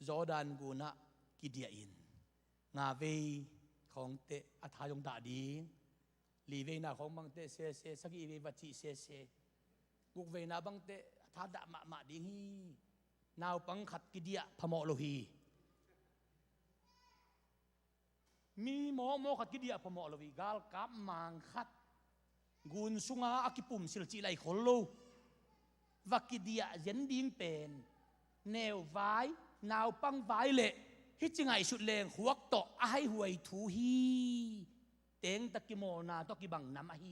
B: Jordan guna kidia in nga ve khong te atha jong da ding li ve na khong mang te se sagi ve vachi se guk ve na bang te tha da ma ding hi naw pang khat kidia phamo lo hi mi mo khat kidia phamo lo hi gal Kapmang khat gun sunga akipum sil chi lai kholo vakidia yen ding pen neo vai naw pang vai le hi chingai sut leng huak to a hai huai thu hi teng takimo na to ki bang nam a hi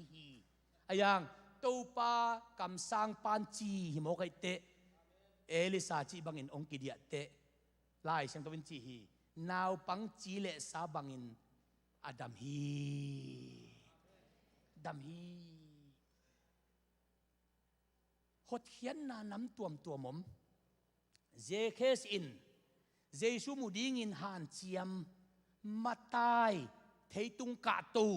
B: ayang to pa kam sang pan chi hi mo kai te Elisa chi bangin ong kidia te lai sang to win chi hi naw pang chi le sa bangin Adam hi dam hi hot hian na nam tuam mom Zekes in Jesu muding in han Thiam matai theitung ka tu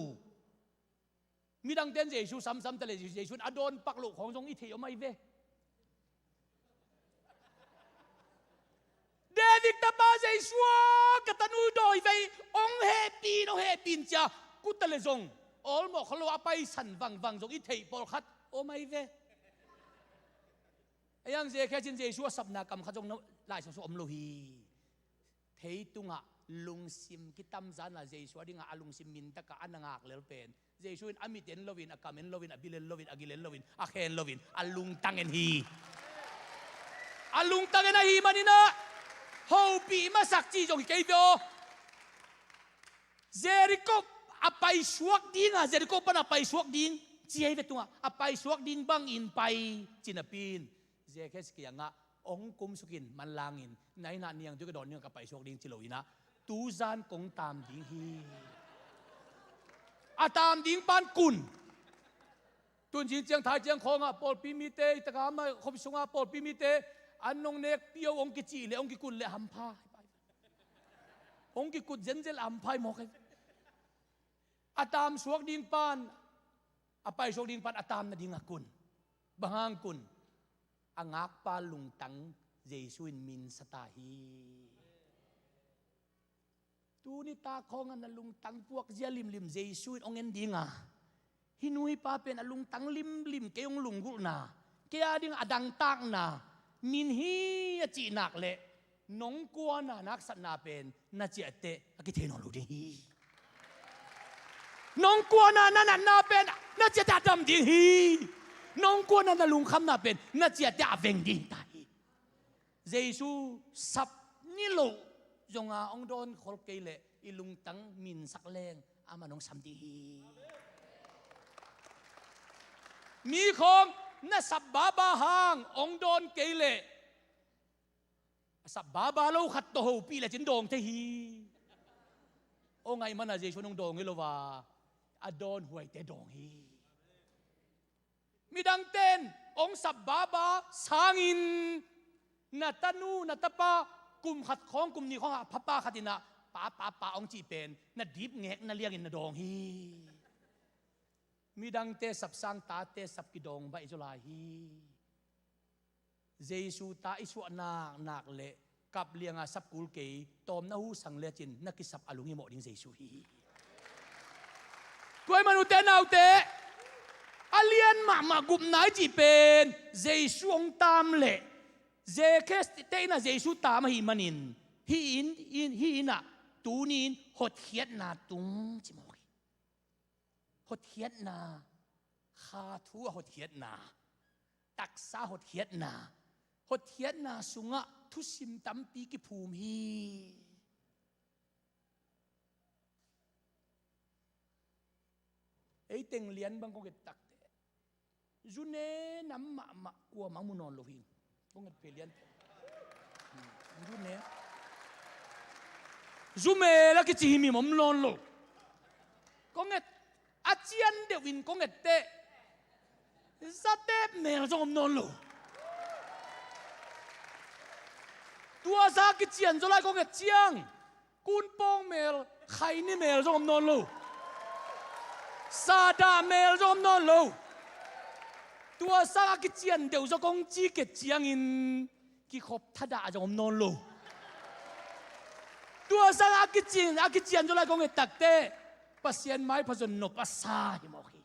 B: midang ten Jesu sam tele Jesu adon paklo khong jong i theo mai ve David ta ba Jesu ka tanu doi ve ong happy no happy cha kutale jong olmo khalo apai san wang jong i thei pol khat o mai ve ayang je kha chin Jesu sabna kam khajong lai so om lo hi thei tunga lungsim kitam zana Jesu adinga alungsim min ta ka anangak lel pen Jesu in amiten lovin akamen lovin abilen lovin agilen lovin akhen lovin alung tangen hi manina hầu bị mà sắc chi trong cái đó Jericho apai suak ding Jericho pan apai suak ding chi hay betung apai suak ding bang in pai chinapin Jekes kaya nga ong kum sukin manlangin nai na niyang duka don niyang apai suak ding chilowina tuzan kong tam ding hi atam ding pan kun tuần chín chiang thái chiang khong Paul pimite taka ma khom sunga Paul pimite anong nek piao ong kichi le ong kikun le hampa ong kikut zenzel hampai mo kay atam suak ding pan apai suak ding pan atam na ding akun bahang kun angak pa lungtang Jesuin min satahi tu ni ta khong na lungtang puak zia lim lim Jesuin ong endinga hinui pa pen alung tang lim lim kayong lunggul na kaya ding adang tak na min hi chi nak le nong kwa na naksat na pen na chi ate akiteno lu ding hi nong kwa na na pen na chi ta dam ding hi nong kwa na lung kham na pen na chi ate aveng ding ta hi Jesu sap ni lo jonga ong don khol kay le ilung tang min sak leng ama nong sam ding hiมีของน่ะสับบาบาหางองดอนเกเลสับบาบาโลขัดโตปีละจินดองเทฮีโอไงมันอาเจชวนองดองเงลว่าอดอนหวยเตดองฮีมีดังเต้นองสับบาบาสางินน่ะตะนูน่ะตะปากลุ่มขัดของกลุ่มนี้ของพับป้าขัดินะป้าองจีเป็นน่ะดิบแงกน่ะเลี้ยงอินน่ะดองฮีมีดังเตสับสังตาเตสับกิดงใบจุลาฮีเจสูตาอิสุนานักเละกับเลียงอาสับกุลเกยตอมนาหูสังเลจินนักกิสับอลุงิโมดิงเจสูฮีกวยมนุษย์เตนเอาเตอเลียนมากุมนายจีเป็นเจสูองตามเละเจเคสเตนะเจสูตามฮีมันินฮีนะตูนินหดเขียดนาตุงจิโมหดเขียดนาคาทัวหดเขียดนาตักษาหดเขียดนาหดเขียดนาสุงะทุสิมตัมปีกิภูมิไอเต็งเลียนบางคนก็ตักเตจุเนน้ำมะกลัวมังมุนอนโลหิงบางคนเปลี่ยนจุเนจุเมแล้วก็จีมีมัมนอนโลก็เงอาเจียนเดวินคงเอเตะซาเตปเมลจงนอนโลตัวซากิเจียนจะไล่คงเอเจียงกุนปองเมลใครนี่เมลจงนอนโลซาดาเมลจงนอนโลตัวซากิเจียนเดี๋ยวจะคงจีเกเจียงอินกิขบทัดาจงนอนโลตัวซากิเจียนจะไล่คงเอตักเตปัสยันไม้ผจญนปัสสาหิมอคี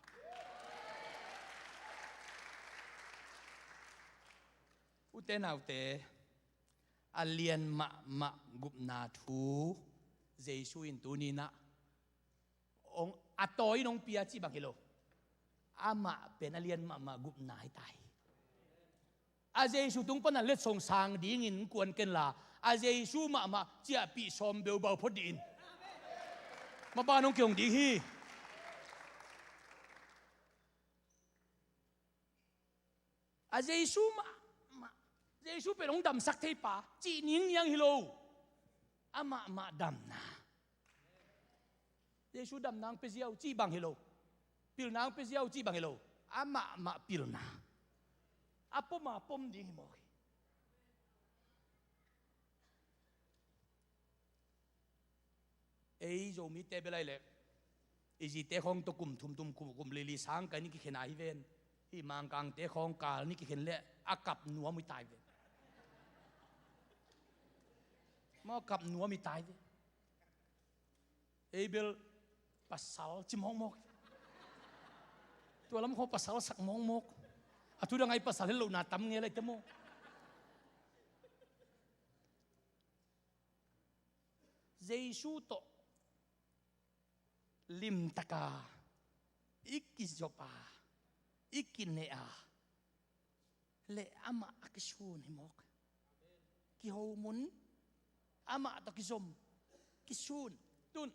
B: อุเตนเอาเตอเลียนมะกุบนาทูเจสุอินตูนีนะองอัตโตยนองเปียจีบังฮิโลอามะเป็นอเลียนมะกุบนาให้ตายอาเจสุตุงปนันเล็ดส่งสางดีงินกวนเกินลาอาเจสุมะเจียปีซอมเบลเบาพอดีนมาบ้านน้องเกี่ยงดีฮีอาเจสูเจสูเป็นองดำสักเทปาจีนิงยังฮิโลอามาดำนาเจสูดำนางเปเซียวจีบังฮิโลปิลนางเปเซียวจีบังฮิโลอามาปิลนาอาปมาปมดีฮิโมเอ้ยโจมีเตเบลายเลยอีจีเตะของตะกุ่มทุ่มกุ่มลิลิสังกันนี่กิเขนายเวนที่มังกังเตะของกาลนี่กิเขนเละอากับหนัวมีตายเวนมากับหนัวมีตายเวนเอ้ยเบลปัสสาวจิมองมกตัวลำเขาปัสสาวสักมองมกอะทุดังไงปัสสาวให้เราหน้าตำเงี้ยอะไรจะโมเจสูโตลิมตะกาอิกิจบาอิกินเนอาเลอามาอักชูนิมกกิโฮมุน ama to kisom kisun tun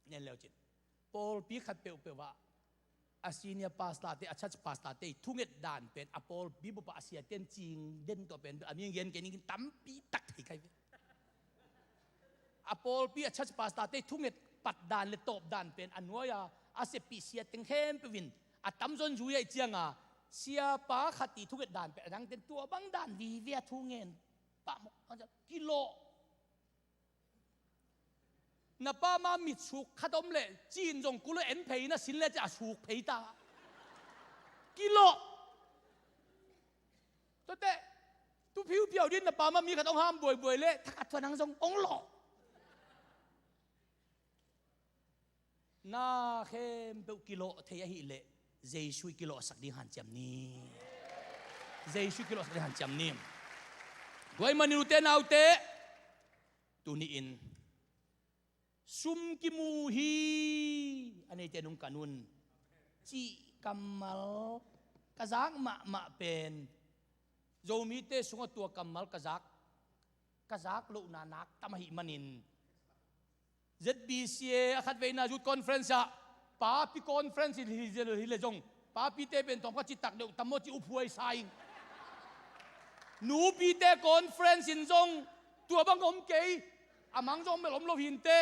B: nen leo chin Paul pi khat pe wa asinia pasta te achach pasta te thunget dan pen apol bibu pa asia ten ching den to pen ami yen ke ni tam pi tak thai kai apol pi achach pasta te thunget pat dan le top dan pen anwaya ase pi sia teng hem pe win atam zon ju ye chianga sia pa khati thunget dan pe dang ten tua bang dan vi via thungen pa mo kilo na pa ma mit suk khadom le chin jong kulo en phei na sin le cha suk phei ta kilo to te tu phiu piao din na pa ma mi khadong ham boi boi le thakat thanang jong ong lo na khem pe kilo the hi le jesu kilo sak ding han cham ni jesu kilo sak ding han cham ni goi mani u te nau te tu ni in sum ki mu hi anei te nung kanun chi kamal kazak ma pen zomi te sunga tua kamal kazak lo nanak tamahi manin ZBCA akhat veina youth conference pa pi conference hi le jong pa pi te pen tong ka chi tak de tamo chi uphuai sai nu pi te conference in jong tua bang om ke amang jong melom lo hin te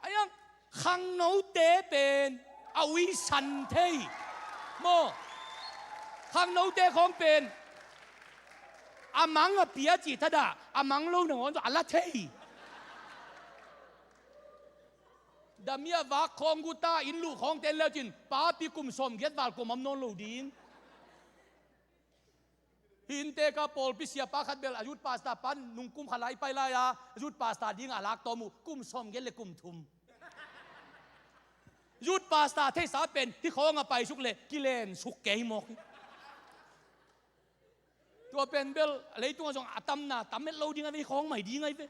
B: ayang khang nấu tế bên awi san thế mo khang nấu tế không bên amang à bia chỉ thật à amang lâu ngon rồi ala thế damia vác không guta in lu không tên leo chín pa pi kum som get val kum am non lo din hinte ka pol pi sia pa khat bel ajut pasta pan nung kum khalai pai la ya ajut pasta ding alak tomu kum som get le kum thumยุดปาสตาเทสาเป็นที่เขาเอาไปสุกเลยกิเลนสุกเกยหมกตัวเป็นเบลอะไรตัวจงอาตัมนาตัมเม็ดเราดีไงไปของใหม่ดีไงไป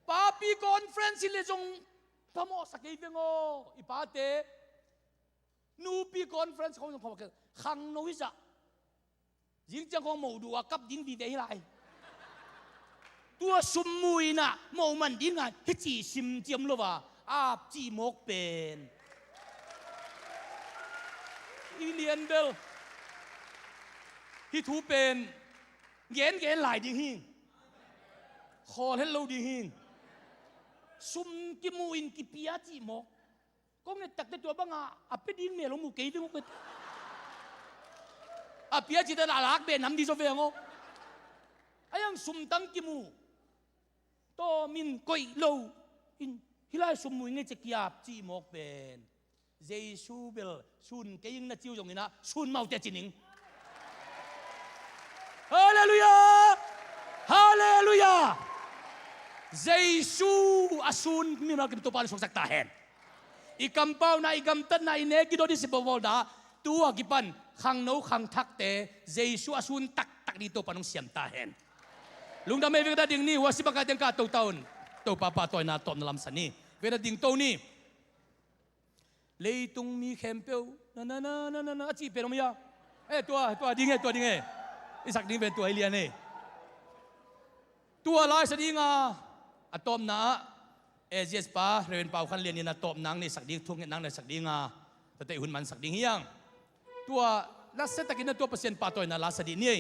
B: ปาปีคอนเฟรนซ์เลยจงพมอสักกี่เป็นอ๋ออีปาเตนูปีคอนเฟรนซ์เขาจงพอกันขังโนวิจะยิงจังของหมูดูกับยิงวีเดย์ไรตัวสมมุยน่ะโมมันดิ้งอ่ะฮิจีซิมเจียมโลวะอาบจีมกเป็นอีเลียนเบลฮิทูเป็นเย็นหลายดิ้งหิงคอเฮลโลดิ้งหิงซุมกิมูอินกิปิยาจีมกก็เนี่ยตักแต่ตัวบ้างอ่ะอาเป็ดดิ้งเมลงมูเกยดิ้งมกเป็นอาปิยาจีตาลักเป็นน้ำดีโซเฟียงอ๋ไอ้ยังซุมตั้งกิมูโตมินก้อยโลอินฮิลาสมุยเงจะกียบจีมกเป็นเจซูเบลซุนเกยิงนัดจิวจงนี่นะซุนเมาเตจินิงฮาเลลูยาฮาเลลูยาเจซูอาซุนมีมาเก็บตัวปานสงสักตาเห็นอีกำเป้านะอีกำตันนะอีเนกิโดดิสิบวอลดาตัวกิปันขังโนขังทักเตเจซูอาซุนตักดีตัวปานงเสียมตาเห็นลุงดำไม่เวลาดิ่งนี่ว่าสิบกาเดียงกาตัวเต่าตัวป้าตัวน่าตอมนลำสันนี่เวลาดิ่งตัวนี่เลยตรงมีเข้มเปียวนั่นจีเป็นมั้ยตัวดิ่งไอ้สักดิ่งเป็นตัวไอเลียนนี่ตัวลายสักดิ่งอะตอมนะเจสป้าเรียนเป่าขันเรียนนี่นะตอมนังนี่สักดิ่งทุ่งนังในสักดิ่งแต่หุ่นมันสักดิ่งยังตัวลักษณะกินตัวเปอร์เซ็นต์ป้าตัวน่าลาสักดิ่งนี่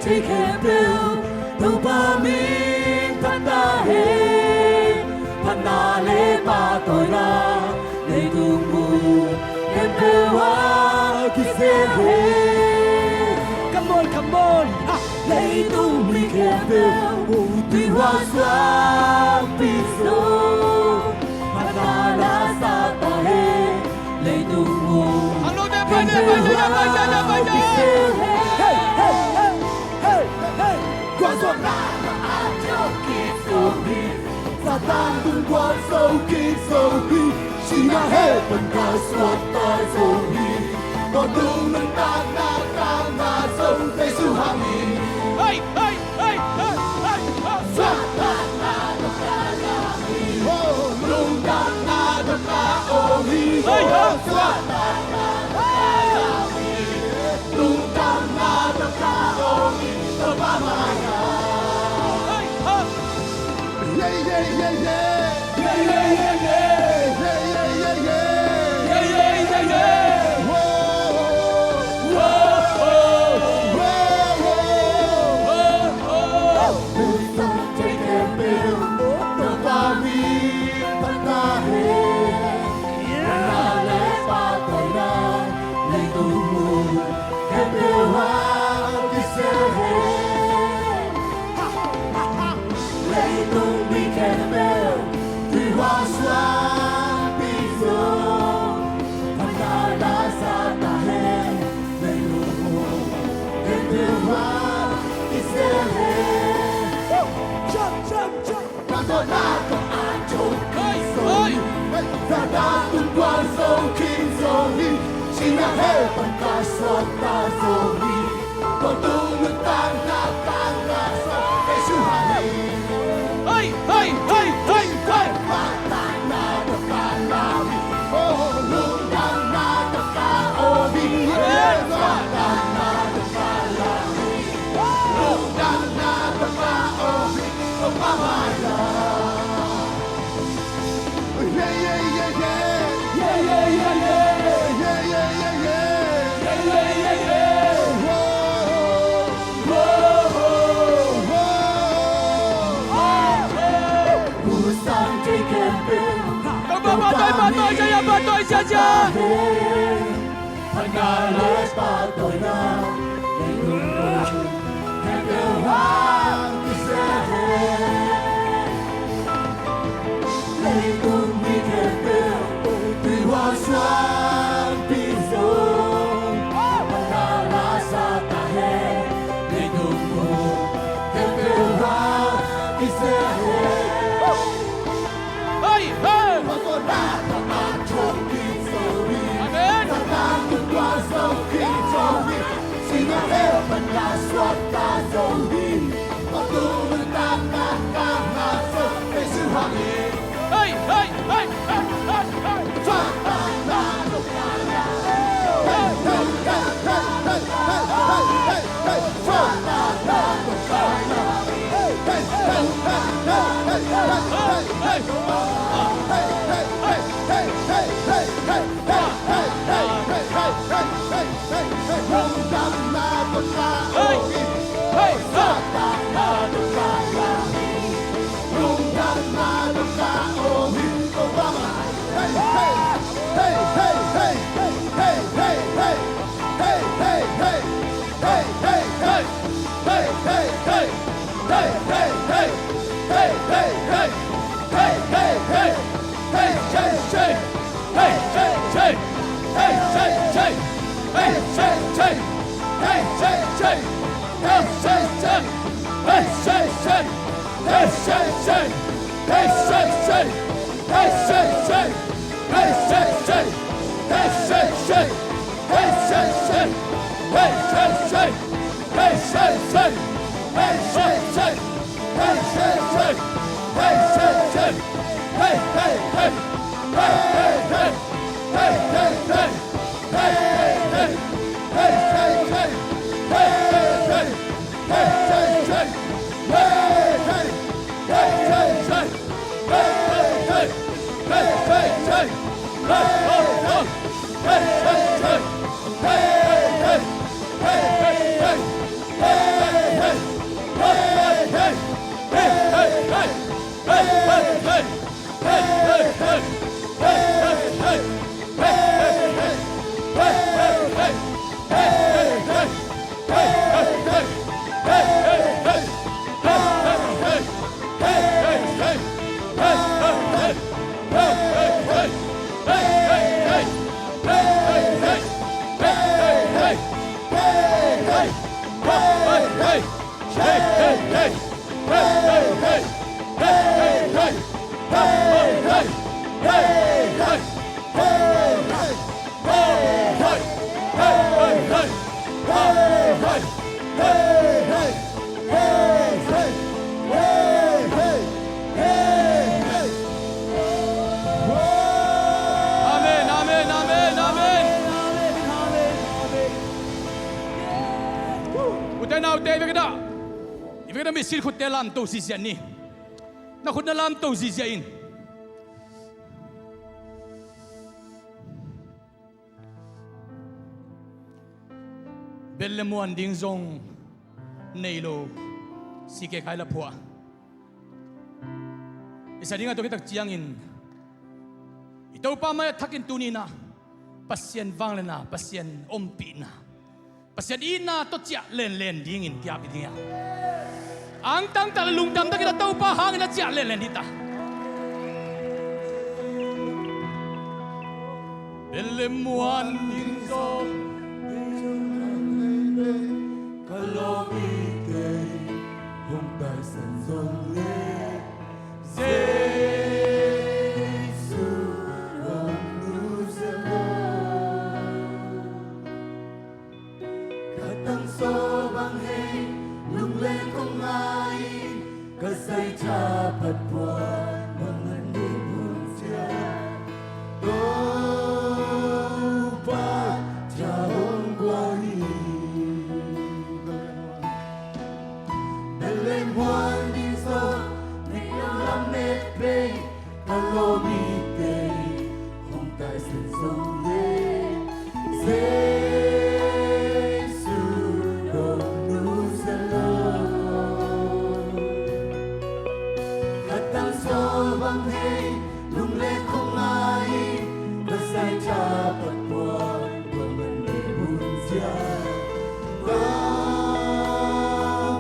F: Take care, Bill. Dopamine, panda hey, panda le pa toina, le tumu, empewa kise hey. Come on, le tumi Bill. Tui hoa swam piso, panda la sata hey, le tumu, empewa kise hey.
C: qua giọt Satan tung qua sâu kín sâu kín chỉ là hết phần cả suốt ta sâu kín còn tung nâng ta na sông tây su hàng nghìn
B: Hey, hey, hey, hey, hey, hey.
C: Satan na độc ca là mi Lungdam na độc ca ô mi Satan na độc ca là mi Lungdam na độc ca ô mi tơ ba mai Yeah, yeah, yeah, yeah. Yeah, yeah, yeah, yeah. Yeah, yeah, yeah, yeah.
B: Yeah, yeah, yeah, yeah.
C: Whoa, whoa, whoa, whoa. Please don't take a pill. The body, but not here. Now let's part of now. Lấy tu mùi, cái biểu hoa đi xe hết. Lấy tu mi kẻ bèo, tùy hoa xoan bị dồn. Thật ta đã xa ta hết. Lấy tu mùi, cái biểu hoa đi xe hết. Càng có đá có ai trốn khi sâu đi. Ra đá tung qua sâu khi sâu đi. Chỉ là hết phần ta xoan ta sâu đi. Còn tu nước tan na sâu cái sự hạ đi.
B: Hey, hey, hey, hey, hey.
C: Satan na độc ca la mi. Lungdam na độc ca ô mi. Satan na độc ca la mi. Lungdam na độc ca ô mi. Không ba mai là. Yeah, yeah, yeah, yeah. Yeah, yeah, yeah, yeah. Yeah, yeah, yeah, yeah. Yeah, yeah, yeah, yeah. Whoa, whoa, whoa. Who sang take and build.
B: Tôi cho em tôi cha.
C: Thật ngà lễ ba tội nào. Để ngừng ngừng. Hãy đều hoa đi xe hết. Lấy tung mi kẻ bèo. Tùy hoa xoan bị dồn. Thật ngà lá xa ta hết. Để ngừng ngừng. Hãy đều hoa đi xe hết.
B: Hey, hey.
C: Và con đã có ai trốn kín sâu đi.
B: Amen.
C: Satan tung qua sâu kín sâu đi. Chỉ là hết phần là suốt ta sâu đi. Còn tu nước ta na sâu cái sự hạ nghị.
B: Hey, hey, hey, hey, hey, hey.
C: Satan na độc ca là hey, hey, hey, hey, hey, hey, hey, hey. Satan na độc ca là hey, hey, hey, hey, hey, hey, hey, hey.
B: Hey, Now, David, if you're going to miss it, could tell them to see Jenny. Now, could tell them to see Jane. Bellemuan ding zong Nailo, Sike Kaila Pua. Isa din nga ito kitag tiyangin. Ito pa may takin tunina, pasyan vang na, pasyan ompi na. Pasyan ina to tiyak len dingin tiap dia. Ang tang tal lungdam ta kita tahu pa hang na tiyak len dita. Belemuan dingso
F: kalau ite hong dai san zong le say cha pat bua mangan di buntia do pa cha hong bua hi belem buan di so nik lam me pe kalo mi te hong tai sen song le su do nu se lo bang hey lung le không ai ta say cha pat bua bang man đi buồn chia ba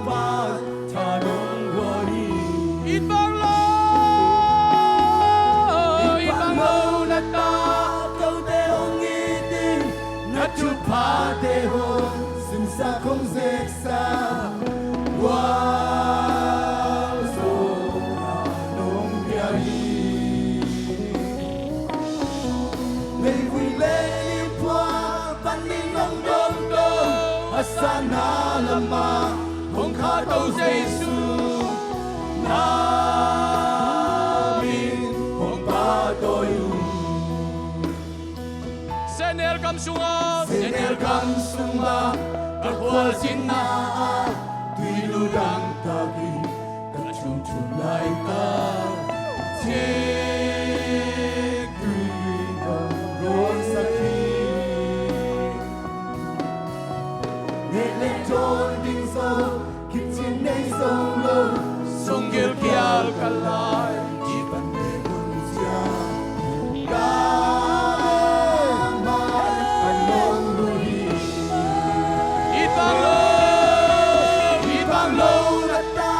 F: ba cha dong qua đi
B: ít bang lo na ta
F: câu te hong nghi tin na chu pa te hong sim sa không dễ xa qua sana lama hong kha tau Giêsu namin hong pa toyu
B: Senel kam sunga
F: akwal sinna tui ludang tagi ka chung chung lai ta chek tui dong ron sakhi le chon ding so kitchen nei song lo
B: song gil kial kalai
F: di ban de bun sia ka ma an long lu hi
B: ibang lo
F: na ta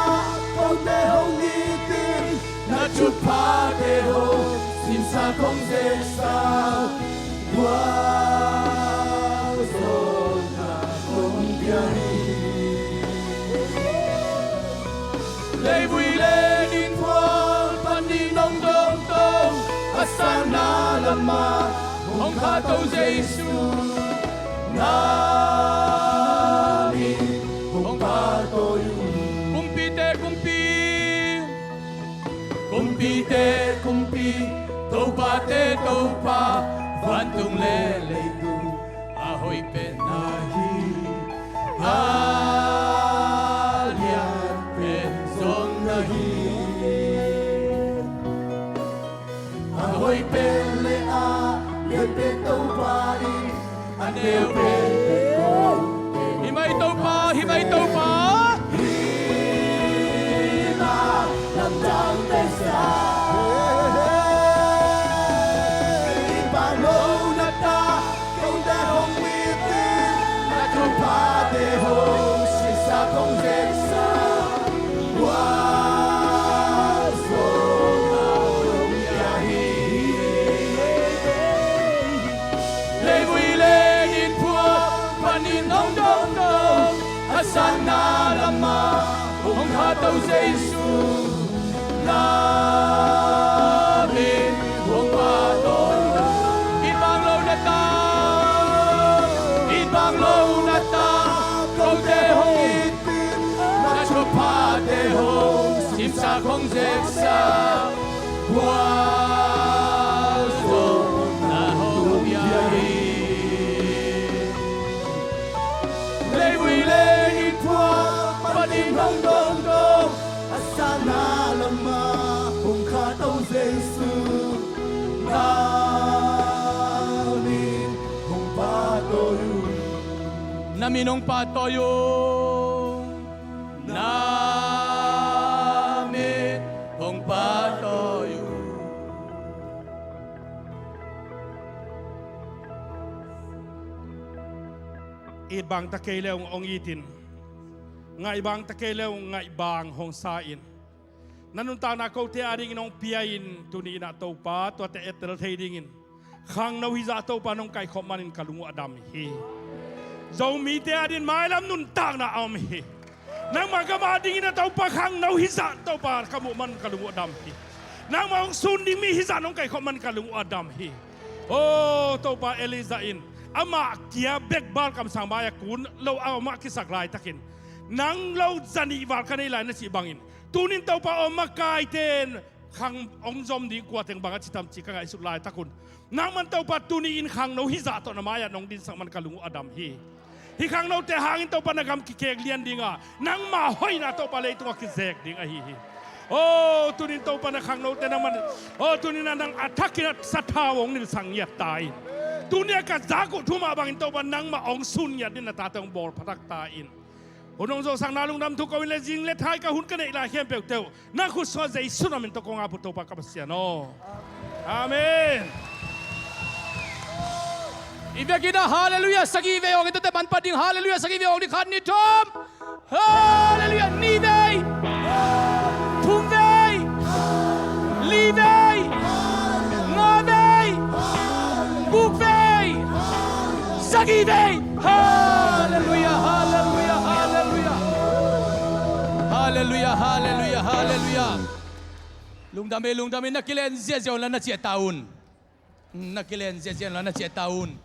F: con te hong ni tin na chu pa te ho sim sa không dễ sa qua
B: Lê vui lên in quang pan đi nong dong tong asana lama hong kha tau Giêsu nami hong pa toyu kumpi tau pa van tung le tung ahoy pen nahi Lian pen song nahi
F: ahoy pen le tau pa di aneu pen
B: himay tau pa
F: hima lam dang te sa
B: Lê vui lên in tàu Giêsu namin kung patuloy. Ibang lâu na ta, ibang lâu na ta, câu tê hông itin, na chụp pa tê hông, sim sa không dẹp sa, qua sông na hông yahi. Lê vui lê in qua, pa din hông đông đông,
C: Asana lama kung kataw Jesu namin kung patuloy.
B: Naminong patoyong namin kung patoyong.
E: Ibang takelew ong itin. Nga ibang takelew nga ibang hong sain. Nanuntang na kau te aring nong piyain tuni na tau pa to te etel heidingin. Khang na wiza tau pa nong kai khomanin kalungu adam hi. Zau mi te arin mailam nuntang na am hi. Nang magama dingin na tau pa khang na wiza tau pa kamu man kalungu adam hi. Nang maong sunding mi hiza nong kai khoman kalungu adam hi. Oh tau pa Elizain. Ama kia bekbar kam sang baya kun lo ama kisaklay takin. Nang lo zani val kanila na si bangin. Tunin tau pa o makaiten khang ong zom di kuateng bangat sitam chika nga isuklay takun. Nang man tau pa tuniin khang no hiza to na maya nong din sang man kalungu adam hi. Hi khang no te hangin tau pa nagam kikeg lian dinga. Nang mahoy na tau pa le itong kizek dinga hi. Oh tunin tau pa na khang no te naman. Oh tunin na nang atakin at sa tawong nil sang yat tain. Tunia ka zago tumabangin tau pa nang maong sunya din na tatang bor patak tain. Hunong zo sang nalung dam tu kawin le jing le thai ka hun ka nei la khem pe teu na khu so zai sunamin to ko nga pu to pa ka pasiano. Amen.
B: Ibigina hallelujah sa giveong ito te panpading hallelujah sa giveong ni kan ni Tom. Hallelujah ni day. Tum day. Li day. Nga day. Buk day. Sa giveong. Hallelujah hallelujah hallelujah. Hallelujah hallelujah hallelujah. Lungdam nakilen zia zia la na chia taun. Nakilen zia zia la na chia taun.